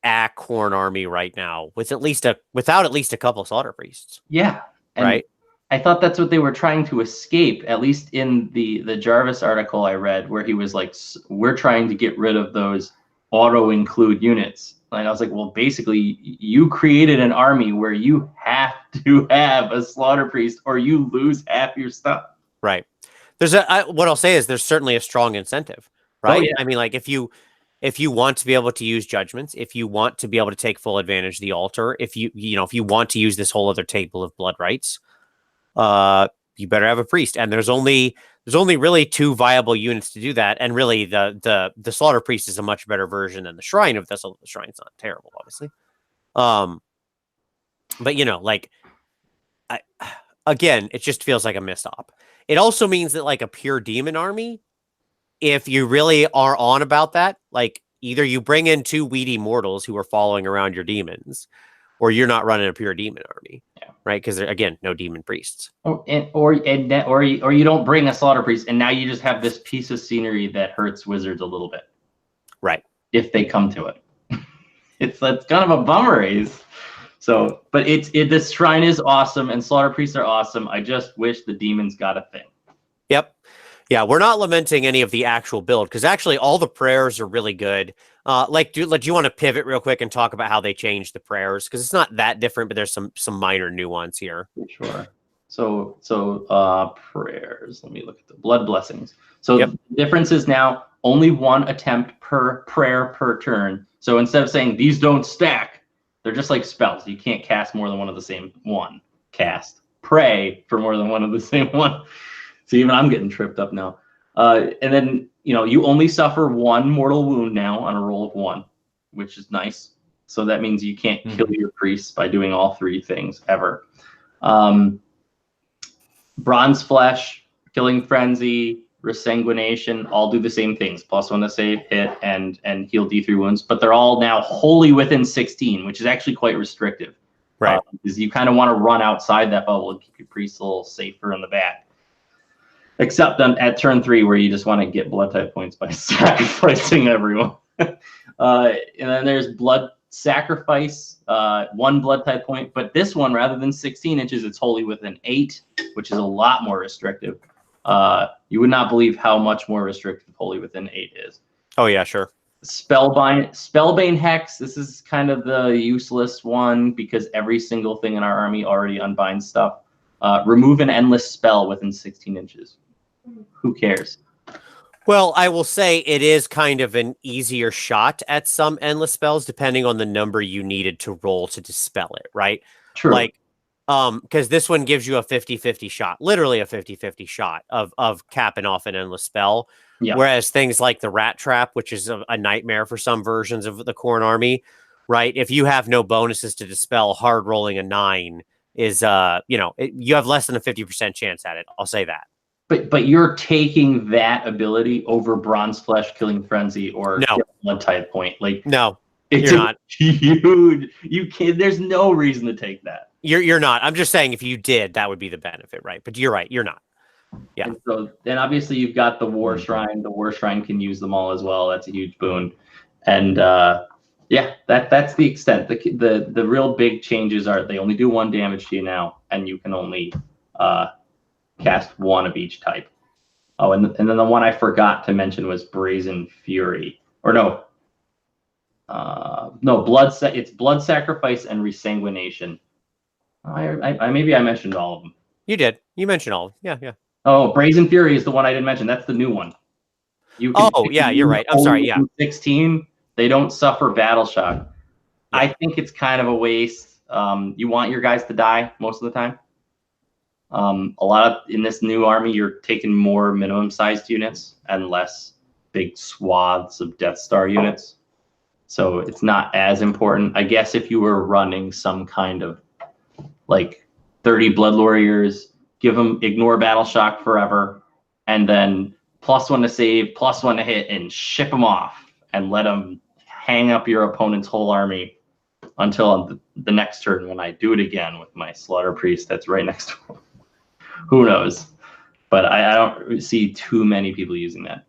Khorne army right now without at least a couple slaughter priests. Yeah. And right. I thought that's what they were trying to escape, at least in the Jarvis article I read, where he was like, we're trying to get rid of those auto-include units. And I was like, well, basically, you created an army where you have to have a slaughter priest or you lose half your stuff. Right. What I'll say is there's certainly a strong incentive, right? Oh, yeah. I mean, like if you want to be able to use judgments, if you want to be able to take full advantage of the altar, if you want to use this whole other table of blood rights, you better have a priest. And there's only really 2 viable units to do that. And really the slaughter priest is a much better version than the shrine of this. The shrine's not terrible, obviously. But like again, it just feels like a missed op. It also means that like a pure demon army, if you really are on about that, like either you bring in 2 weedy mortals who are following around your demons, or you're not running a pure demon army, right? Because again, no demon priests. Or you don't bring a slaughter priest, and now you just have this piece of scenery that hurts wizards a little bit, right? If they come to it, it's kind of a bummer. So, but this shrine is awesome, and slaughter priests are awesome. I just wish the demons got a thing. Yep. Yeah, we're not lamenting any of the actual build because actually all the prayers are really good. Do you want to pivot real quick and talk about how they changed the prayers? Because it's not that different, but there's some minor nuance here. Sure. So prayers. Let me look at the blood blessings. So the difference is now only 1 attempt per prayer per turn. So instead of saying these don't stack, they're just like spells. You can't cast more than one of the same one. Cast. Pray for more than one of the same one. So even I'm getting tripped up now. And then, you only suffer 1 mortal wound now on a roll of 1, which is nice. So that means you can't kill your priests by doing all 3 things ever. Bronze Flesh, Killing Frenzy, Resanguination, all do the same things. +1 to save, hit, and heal D3 wounds. But they're all now wholly within 16, which is actually quite restrictive. Right. Because you kind of want to run outside that bubble and keep your priests a little safer in the back. Except at turn 3, where you just want to get blood type points by sacrificing everyone. And then there's Blood Sacrifice, 1 blood type point. But this one, rather than 16 inches, it's wholly within 8, which is a lot more restrictive. You would not believe how much more restrictive wholly within 8 is. Oh, yeah, sure. Spellbane Hex. This is kind of the useless one because every single thing in our army already unbinds stuff. Remove an endless spell within 16 inches. Who cares? Well, I will say it is kind of an easier shot at some endless spells, depending on the number you needed to roll to dispel it, right? True. Like, because this one gives you a 50-50 shot, literally a 50-50 shot of capping off an endless spell. Yeah. Whereas things like the Rat Trap, which is a nightmare for some versions of the Khorne army, right? If you have no bonuses to dispel, hard rolling a 9 is, you have less than a 50% chance at it. I'll say that. But you're taking that ability over Bronze Flesh, Killing Frenzy, or Blood type point. Like, no, you're not. Huge. You can't. There's no reason to take that. You're not. I'm just saying if you did, that would be the benefit, right? But you're right. You're not. Yeah. And so then obviously you've got the War Shrine. The War Shrine can use them all as well. That's a huge boon. And that's the extent. The real big changes are they only do 1 damage to you now, and you can only cast 1 of each type. Oh, and then the one I forgot to mention was Brazen Fury. Or no, it's Blood Sacrifice and Resanguination. Maybe I mentioned all of them. You did. You mentioned all of them. Yeah. Oh, Brazen Fury is the one I didn't mention. That's the new one. You're right. I'm sorry. Yeah. 16. They don't suffer battle shock. Yeah. I think it's kind of a waste. You want your guys to die most of the time. In this new army, you're taking more minimum sized units and less big swaths of Death Star units. So it's not as important. I guess if you were running some kind of like 30 Blood Warriors, ignore battle shock forever, and then +1 to save, +1 to hit, and ship them off and let them hang up your opponent's whole army until the next turn when I do it again with my Slaughter Priest that's right next to him. Who knows? But I don't see too many people using that.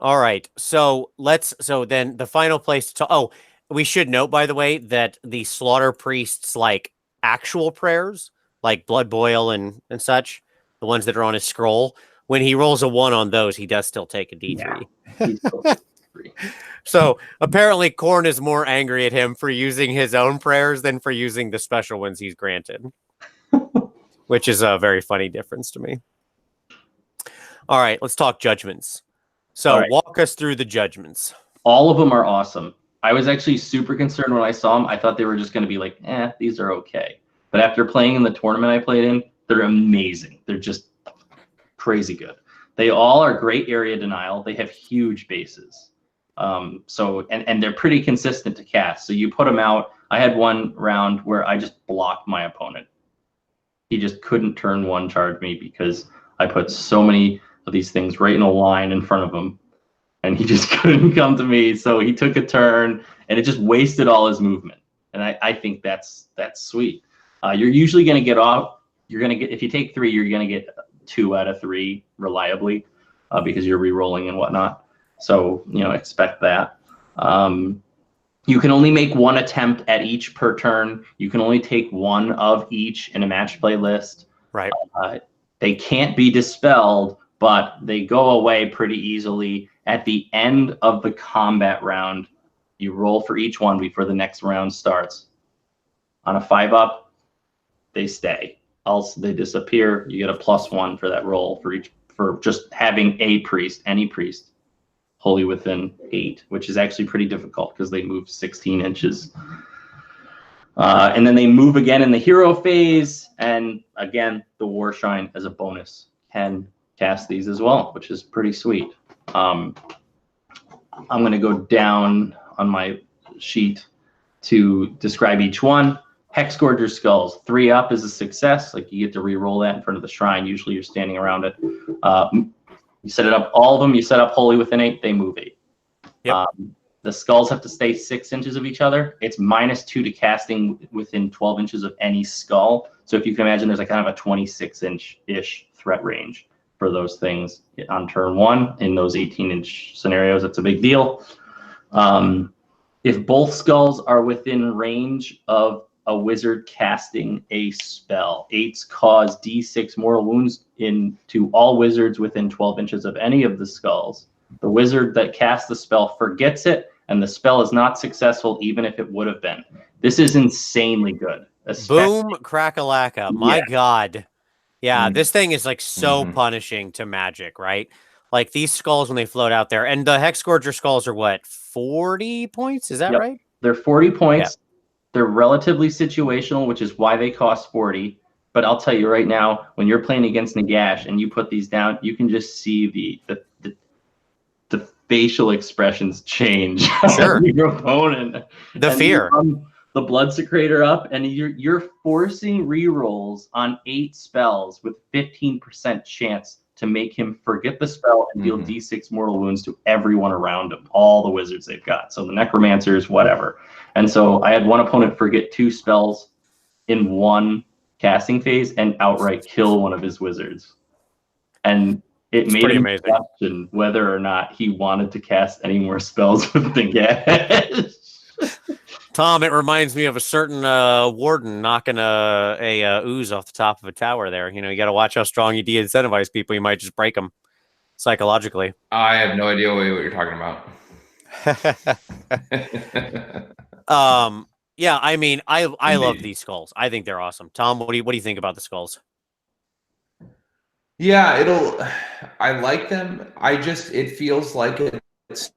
All right. So then the final place to we should note, by the way, that the Slaughter Priest's like actual prayers, like Blood Boil and such, the ones that are on his scroll, when he rolls a 1 on those, he does still take a D3. Yeah. free. So apparently Khorne is more angry at him for using his own prayers than for using the special ones he's granted. Which is a very funny difference to me. All right, let's talk judgments. So right. walk us through the judgments. All of them are awesome. I was actually super concerned when I saw them. I thought they were just going to be like, these are okay. But after playing in the tournament I played in, they're amazing. They're just crazy good. They all are great area denial. They have huge bases. And they're pretty consistent to cast. So you put them out. I had one round where I just blocked my opponent. He just couldn't turn one charge me because I put so many of these things right in a line in front of him, and he just couldn't come to me. So he took a turn, and it just wasted all his movement. And I think that's sweet. You're usually going to get off. You're going to get, if you take 3, you're going to get 2 out of 3 reliably because you're re-rolling and whatnot. So, expect that. You can only make 1 attempt at each per turn. You can only take 1 of each in a match play list. Right. They can't be dispelled, but they go away pretty easily. At the end of the combat round, you roll for each one before the next round starts. On a 5-up, they stay. Else they disappear. You get a +1 for that roll for just having a priest, any priest. Wholly within 8, which is actually pretty difficult because they move 16 inches. And then they move again in the hero phase. And again, the Warshine as a bonus can cast these as well, which is pretty sweet. I'm going to go down on my sheet to describe each one. Hexgorger Skulls, 3 up is a success. Like you get to re-roll that in front of the shrine. Usually you're standing around it. You set it up, all of them, you set up wholly within 8, they move 8. Yep. The skulls have to stay 6 inches of each other. It's -2 to casting within 12 inches of any skull. So if you can imagine, there's like kind of a 26-inch-ish threat range for those things on turn 1. In those 18-inch scenarios, it's a big deal. If both skulls are within range of a wizard casting a spell, 8s cause D6 mortal wounds into all wizards within 12 inches of any of the skulls. The wizard that casts the spell forgets it, and the spell is not successful even if it would have been. This is insanely good. Boom, crack-a-lacka. My God. Yeah, Mm. this thing is like so punishing to magic, right? Like these skulls when they float out there, and the Hexgorger skulls are what, 40 points? Is that right? They're 40 points. Yeah. They're relatively situational, which is why they cost 40. But I'll tell you right now, when you're playing against Nagash and you put these down, you can just see the facial expressions change. Sure. Your opponent. The fear. The Blood Secretor up, and you're forcing rerolls on 8 spells with 15% chance to make him forget the spell and deal D6 mortal wounds to everyone around him, all the wizards they've got. So the Necromancers, whatever. And so I had one opponent forget 2 spells in one casting phase and outright kill one of his wizards. And it made him question whether or not he wanted to cast any more spells with Nagash. Tom, it reminds me of a certain warden knocking a ooze off the top of a tower there. You got to watch how strong you de-incentivize people. You might just break them psychologically. I have no idea what you're talking about. Yeah, I mean, I love these skulls. I think they're awesome. Tom, what do you think about the skulls? Yeah, I like them. It feels like it's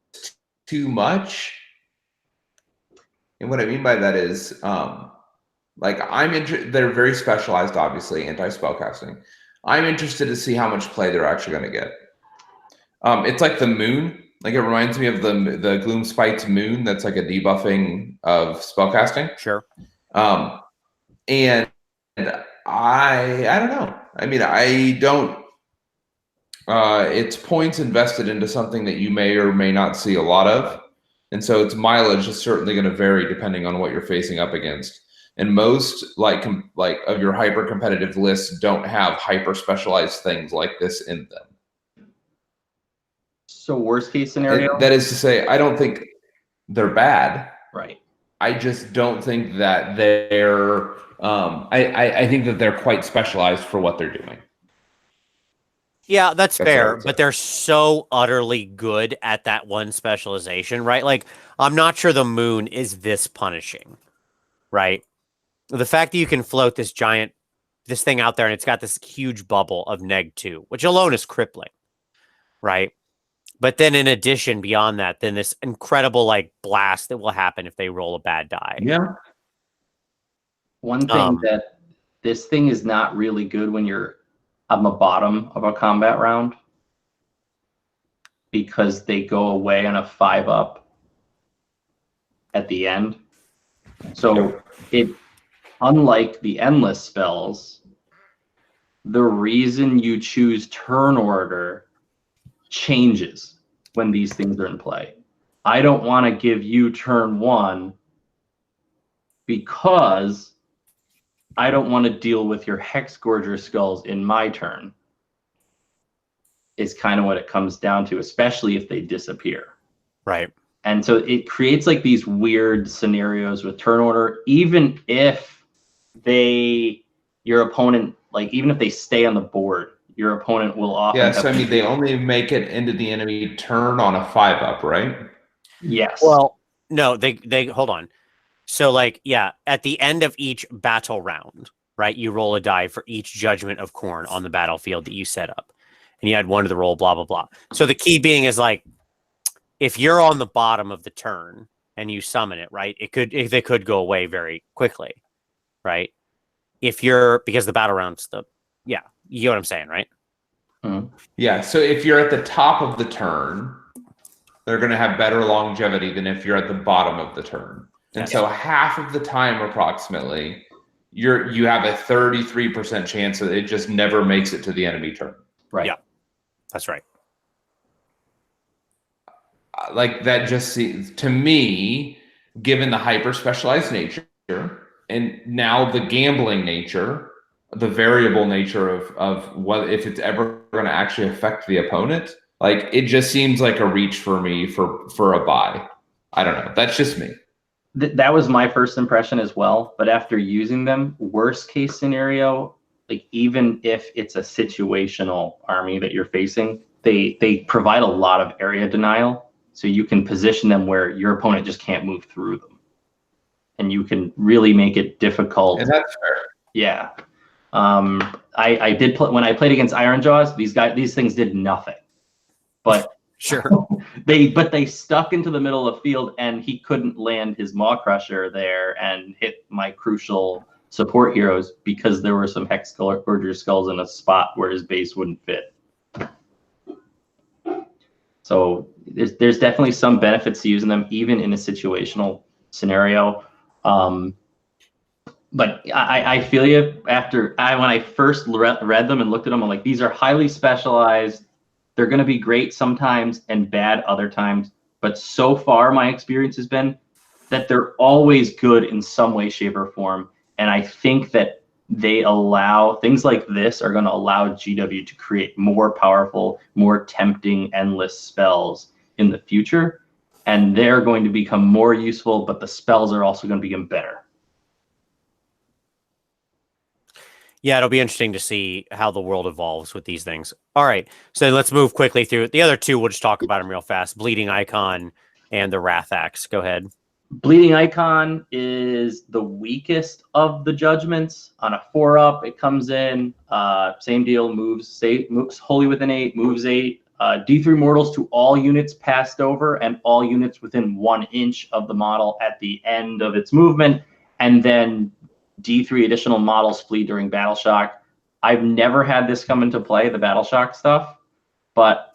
too much. And what I mean by that is, they're very specialized, obviously, anti-spellcasting. I'm interested to see how much play they're actually going to get. It's like the moon. Like it reminds me of the Gloomspite's moon. That's like a debuffing of spellcasting. Sure. And I don't know. I mean, I don't. It's points invested into something that you may or may not see a lot of. And so its mileage is certainly going to vary depending on what you're facing up against. And most like of your hyper competitive lists don't have hyper specialized things like this in them. So worst case scenario? That is to say, I don't think they're bad. Right. I just don't think that they're I think that they're quite specialized for what they're doing. Yeah, that's That's what I fair, would but say. they're so utterly good at that one specialization, right? Like, I'm not sure the moon is this punishing, right? The fact that you can float this thing out there and it's got this huge bubble of -2, which alone is crippling, right? But then in addition, beyond that, then this incredible like blast that will happen if they roll a bad die. Yeah. One thing that this thing is not really good when you're on the bottom of a combat round, because they go away on a 5-up at the end. So unlike the endless spells, the reason you choose turn order changes when these things are in play. I don't want to give you turn 1 because I don't want to deal with your Hexgorger skulls in my turn, is kind of what it comes down to, especially if they disappear. Right. And so it creates like these weird scenarios with turn order, even if your opponent, like even if they stay on the board, your opponent will often Yeah, so I mean, they only make it into the enemy turn on a 5-up, right? Yes. Well, no, they hold on. So like, yeah, at the end of each battle round, right, you roll a die for each judgment of Khorne on the battlefield that you set up. And you had one to the roll, blah, blah, blah. So the key being is like, if you're on the bottom of the turn and you summon it, right, they could go away very quickly, right? Because the battle round's you get what I'm saying, right? Mm-hmm. Yeah, so if you're at the top of the turn, they're going to have better longevity than if you're at the bottom of the turn. And so half of the time, approximately, you have a 33% chance that it just never makes it to the enemy turn. Right. Yeah, that's right. Like that just seems, to me, given the hyper specialized nature and now the gambling nature, the variable nature of what if it's ever going to actually affect the opponent, like it just seems like a reach for me for a buy. I don't know. That's just me. That was my first impression as well. But after using them, worst case scenario, like even if it's a situational army that you're facing, they provide a lot of area denial. So you can position them where your opponent just can't move through them. And you can really make it difficult. And that's fair. Yeah. I did when I played against Iron Jaws, these things did nothing. But Sure. they stuck into the middle of the field, and he couldn't land his Maw Crusher there and hit my crucial support heroes because there were some Hexgorger skulls in a spot where his base wouldn't fit. So there's definitely some benefits to using them, even in a situational scenario. But I feel you. When I first read them and looked at them, I'm like, these are highly specialized. They're going to be great sometimes and bad other times. But so far, my experience has been that they're always good in some way, shape, or form. And I think that they allow things like this are going to allow GW to create more powerful, more tempting, endless spells in the future. And they're going to become more useful, but the spells are also going to become better. Yeah, it'll be interesting to see how the world evolves with these things. All right, so let's move quickly through the other two. We'll just talk about them real fast. Bleeding Icon and the Wrath Axe. Go ahead. Bleeding Icon is the weakest of the judgments. On a 4-up, it comes in. Same deal, moves wholly within 8, moves 8. D3 mortals to all units passed over and all units within 1 inch of the model at the end of its movement. And then D3 additional models flee during Battle Shock. I've never had this come into play, the Battle Shock stuff, but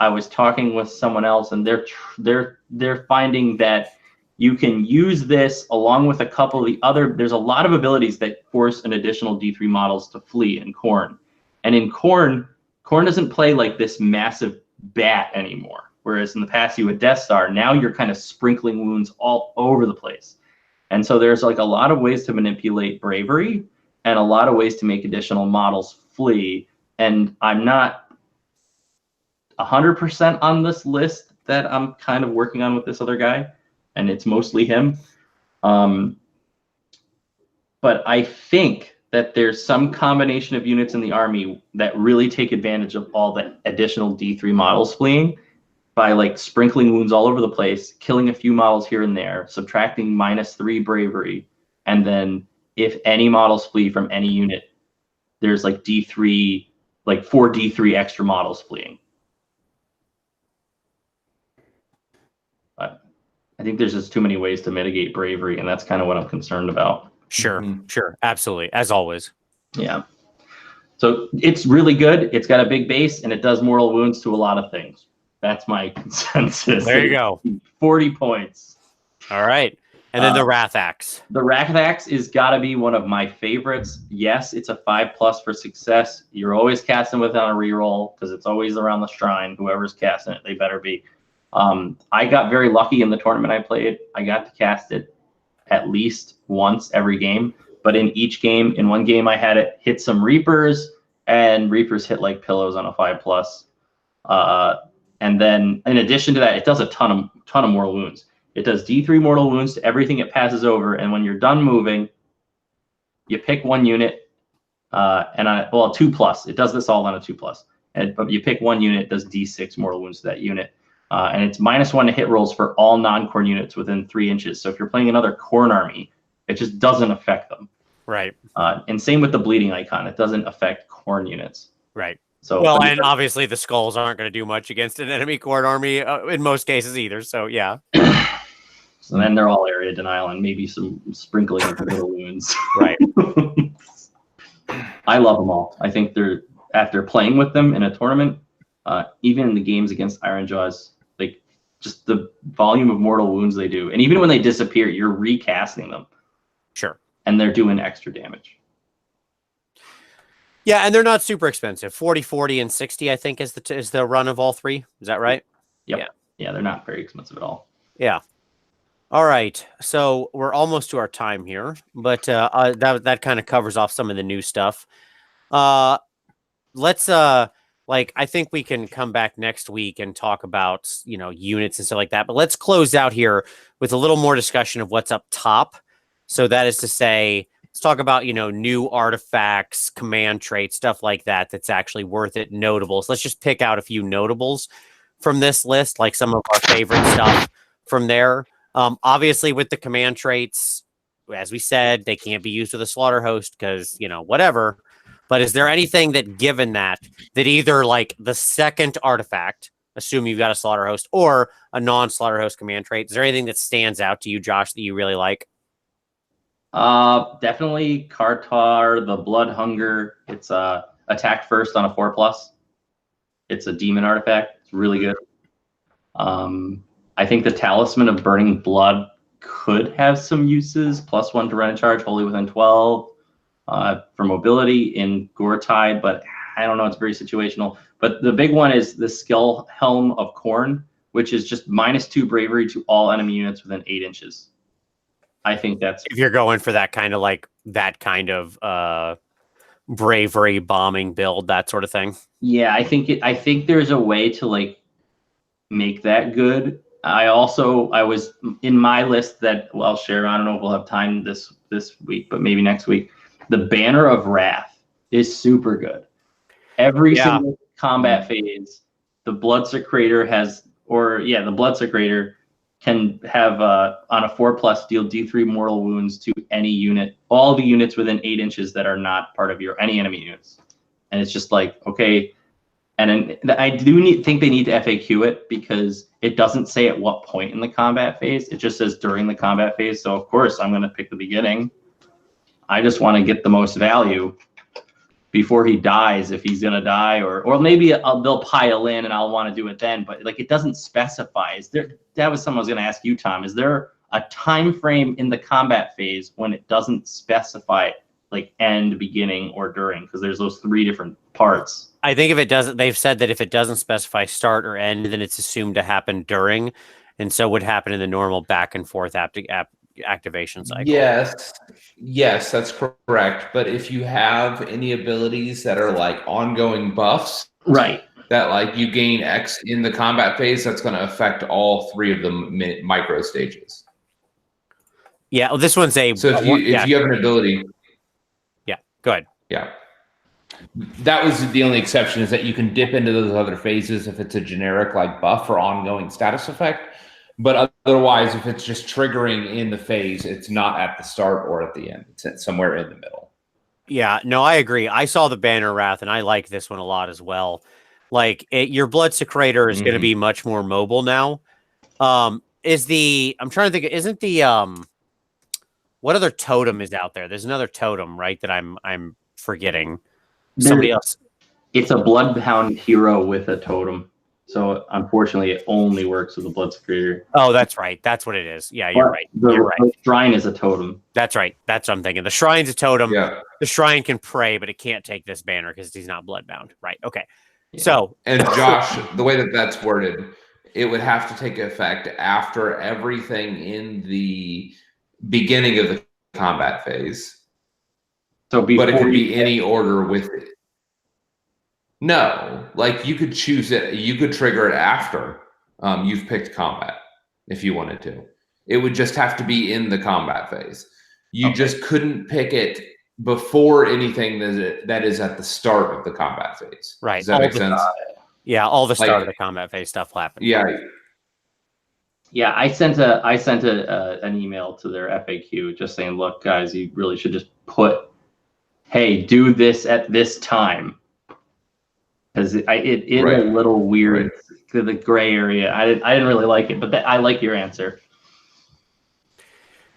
I was talking with someone else, and they're finding that you can use this along with a couple of the other. There's a lot of abilities that force an additional D3 models to flee in Khorne, and in Khorne doesn't play like this massive bat anymore. Whereas in the past you had Death Star, now you're kind of sprinkling wounds all over the place. And so there's like a lot of ways to manipulate bravery and a lot of ways to make additional models flee. And I'm not 100% on this list that I'm kind of working on with this other guy, and it's mostly him. But I think that there's some combination of units in the army that really take advantage of all the additional D3 models fleeing by like sprinkling wounds all over the place, killing a few models here and there, subtracting -3 bravery, and then if any models flee from any unit, there's like D3, like 4 D3 extra models fleeing. But I think there's just too many ways to mitigate bravery, and that's kind of what I'm concerned about. Sure, sure, absolutely, as always. Yeah. So it's really good. It's got a big base, and it does mortal wounds to a lot of things. That's my consensus. There you go. 40 points. All right. And then the Wrath Axe. The Wrath Axe is got to be one of my favorites. Yes, it's a 5+ for success. You're always casting with it on a reroll because it's always around the shrine. Whoever's casting it, they better be. I got very lucky in the tournament I played. I got to cast it at least once every game. But in each game, in one game, I had it hit some Reapers, and Reapers hit like pillows on a 5+. And then in addition to that, it does a ton of mortal wounds. It does D3 mortal wounds to everything it passes over. And when you're done moving, you pick one unit, well, 2+. It does this all on a 2+. But you pick one unit, it does D6 mortal wounds to that unit. And it's -1 to hit rolls for all non-Khorne units within 3 inches. So if you're playing another Khorne army, it just doesn't affect them. Right. And same with the bleeding icon. It doesn't affect Khorne units. Right. So well, and obviously the skulls aren't going to do much against an enemy Khorne army in most cases either. So yeah. So then they're all area denial and maybe some sprinkling of little wounds. Right. I love them all. I think they're, after playing with them in a tournament, even in the games against Iron Jaws, like just the volume of mortal wounds they do. And even when they disappear, you're recasting them. Sure. And they're doing extra damage. Yeah, and they're not super expensive. 40, 40, and 60, I think, is the run of all three. Is that right? Yep. Yeah, they're not very expensive at all. Yeah. All right. So we're almost to our time here, but that kind of covers off some of the new stuff. Let's I think we can come back next week and talk about, units and stuff like that. But let's close out here with a little more discussion of what's up top. So that is to say, let's talk about, new artifacts, command traits, stuff like that that's actually worth it, notables. Let's just pick out a few notables from this list, like some of our favorite stuff from there. Obviously, with the command traits, as we said, they can't be used with a slaughter host because, whatever. But is there anything that, given that either like the second artifact, assume you've got a slaughter host, or a non-slaughter host command trait, is there anything that stands out to you, Josh, that you really like? Definitely Kartar, the Blood Hunger. It's attack first on a 4+. It's a demon artifact. It's really good. I think the Talisman of Burning Blood could have some uses. +1 to run and charge, wholly within 12 for mobility in Gore-Tide, but I don't know. It's very situational. But the big one is the Skull Helm of Khorne, which is just -2 bravery to all enemy units within 8 inches. I think that's, if you're going for that kind of bravery bombing build, that sort of thing. Yeah, I think there's a way to make that good. I was in my list that I'll share. I don't know if we'll have time this week, but maybe next week. The Banner of Wrath is super good. Every single combat phase, the Blood Secretor the Blood Secretor can have on a 4+ deal D3 mortal wounds to any unit, all the units within 8 inches that are not part of any enemy units. And it's just like, okay. And I do think they need to FAQ it because it doesn't say at what point in the combat phase. It just says during the combat phase. So of course I'm going to pick the beginning. I just want to get the most value before he dies, if he's going to die, or maybe they'll pile in and I'll want to do it then. But it doesn't specify. That was something I was going to ask you, Tom. Is there a time frame in the combat phase when it doesn't specify end, beginning, or during? Because there's those 3 different parts. I think if it doesn't, they've said that if it doesn't specify start or end, then it's assumed to happen during, and so would happen in the normal back and forth activation cycle. Yes, that's correct. But if you have any abilities that are ongoing buffs, right, that you gain X in the combat phase, that's going to affect all 3 of the micro stages. Yeah, well, this one's so if you have an ability. Good. Yeah. That was the only exception, is that you can dip into those other phases if it's a generic like buff or ongoing status effect. But otherwise, if it's just triggering in the phase, it's not at the start or at the end. It's somewhere in the middle. Yeah, no, I agree. I saw the Banner Wrath, and I like this one a lot as well. Like, your Blood Secretor is going to be much more mobile now. I'm trying to think, isn't the, what other totem is out there? There's another totem, right, that I'm forgetting. Somebody else. It's a Bloodhound hero with a totem. So unfortunately, it only works with a Blood Secretor. Oh, that's right. That's what it is. Yeah, you're right. You're right. The shrine is a totem. That's right. That's what I'm thinking. The shrine's a totem. Yeah. The shrine can pray, but it can't take this banner because he's not bloodbound. Right. Okay. Yeah. So, and Josh, the way that that's worded, it would have to take effect after everything in the beginning of the combat phase. So but it could be any order with it. No, like you could choose it. You could trigger it after you've picked combat if you wanted to. It would just have to be in the combat phase. You just couldn't pick it before anything that is at the start of the combat phase. Right. Does that make sense? Yeah, all the start of the combat phase stuff will happen. Yeah. Yeah, I sent an email to their FAQ just saying, look, guys, you really should just put, hey, do this at this time. Because it is a little weird to the gray area. I didn't really like it, but I like your answer.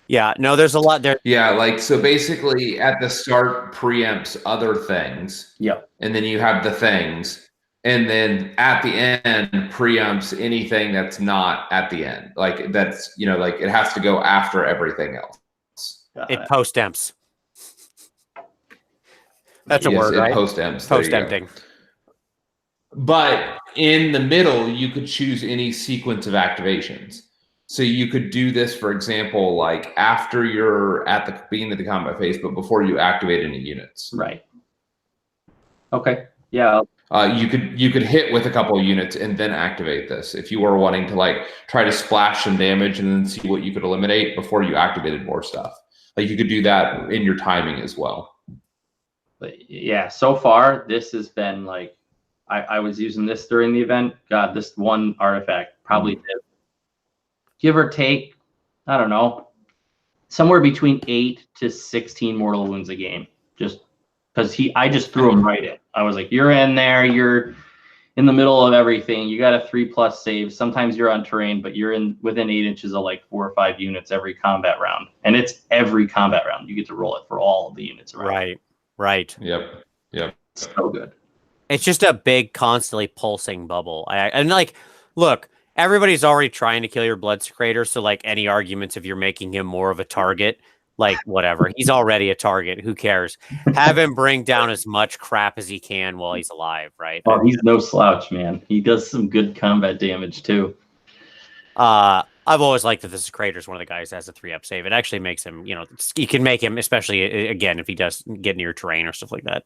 Yeah, no, there's a lot there. Yeah, like so basically at the start preempts other things. Yep. And then you have the things. And then at the end preempts anything that's not at the end. Like that's, like it has to go after everything else. It post-emps. That's a word, right? Post-emps. Post-empting. But in the middle, you could choose any sequence of activations. So you could do this, for example, like after you're at the beginning of the combat phase, but before you activate any units. Right. Okay. Yeah. You could hit with a couple of units and then activate this if you were wanting to like try to splash some damage and then see what you could eliminate before you activated more stuff. Like you could do that in your timing as well. But yeah, so far this has been like I was using this during the event. God, this one artifact probably did, give or take, I don't know, somewhere between 8 to 16 mortal wounds a game. Just because I just threw him right in. I was like, you're in there, you're in the middle of everything. You got a 3+ save. Sometimes you're on terrain, but you're within 8 inches of like 4 or 5 units every combat round. And it's every combat round. You get to roll it for all of the units around. Right. Yep. So good. It's just a big, constantly pulsing bubble. And like, look, everybody's already trying to kill your Blood Secretor, so like any arguments if you're making him more of a target, like whatever. He's already a target. Who cares? Have him bring down as much crap as he can while he's alive, right? Oh, he's no slouch, man. He does some good combat damage too. I've always liked that this Secretor is one of the guys that has a 3-up save. It actually makes him, you can make him, especially again if he does get near terrain or stuff like that.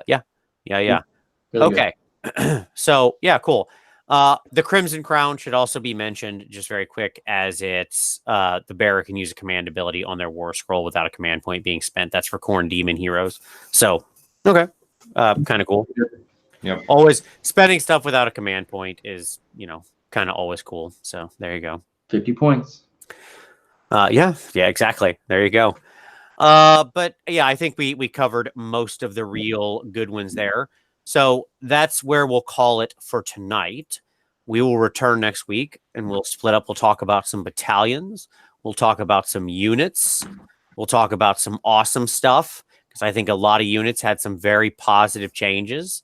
Yeah. Really okay. So yeah, cool. The Crimson Crown should also be mentioned just very quick, as it's the bearer can use a command ability on their war scroll without a command point being spent. That's for Khorne demon heroes. So okay. Kind of cool. Yep. Always spending stuff without a command point is, kind of always cool. So there you go. 50 points. Yeah, exactly. There you go. But yeah, I think we covered most of the real good ones there. So that's where we'll call it for tonight. We will return next week and we'll split up. We'll talk about some battalions. We'll talk about some units. We'll talk about some awesome stuff, because I think a lot of units had some very positive changes.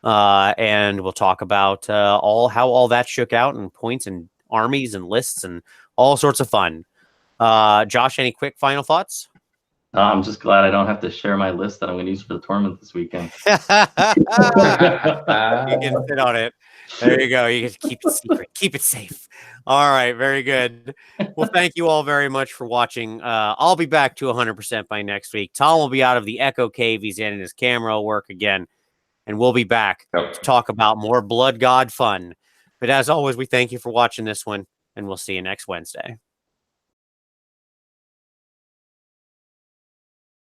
And we'll talk about how all that shook out, and points and armies and lists and all sorts of fun. Josh, any quick final thoughts? I'm just glad I don't have to share my list that I'm going to use for the tournament this weekend. You can sit on it. There you go. You can keep it secret. Keep it safe. All right. Very good. Well, thank you all very much for watching. I'll be back to 100% by next week. Tom will be out of the Echo Cave. He's in, and his camera will work again. And we'll be back to talk about more Blood God fun. But as always, we thank you for watching this one, and we'll see you next Wednesday.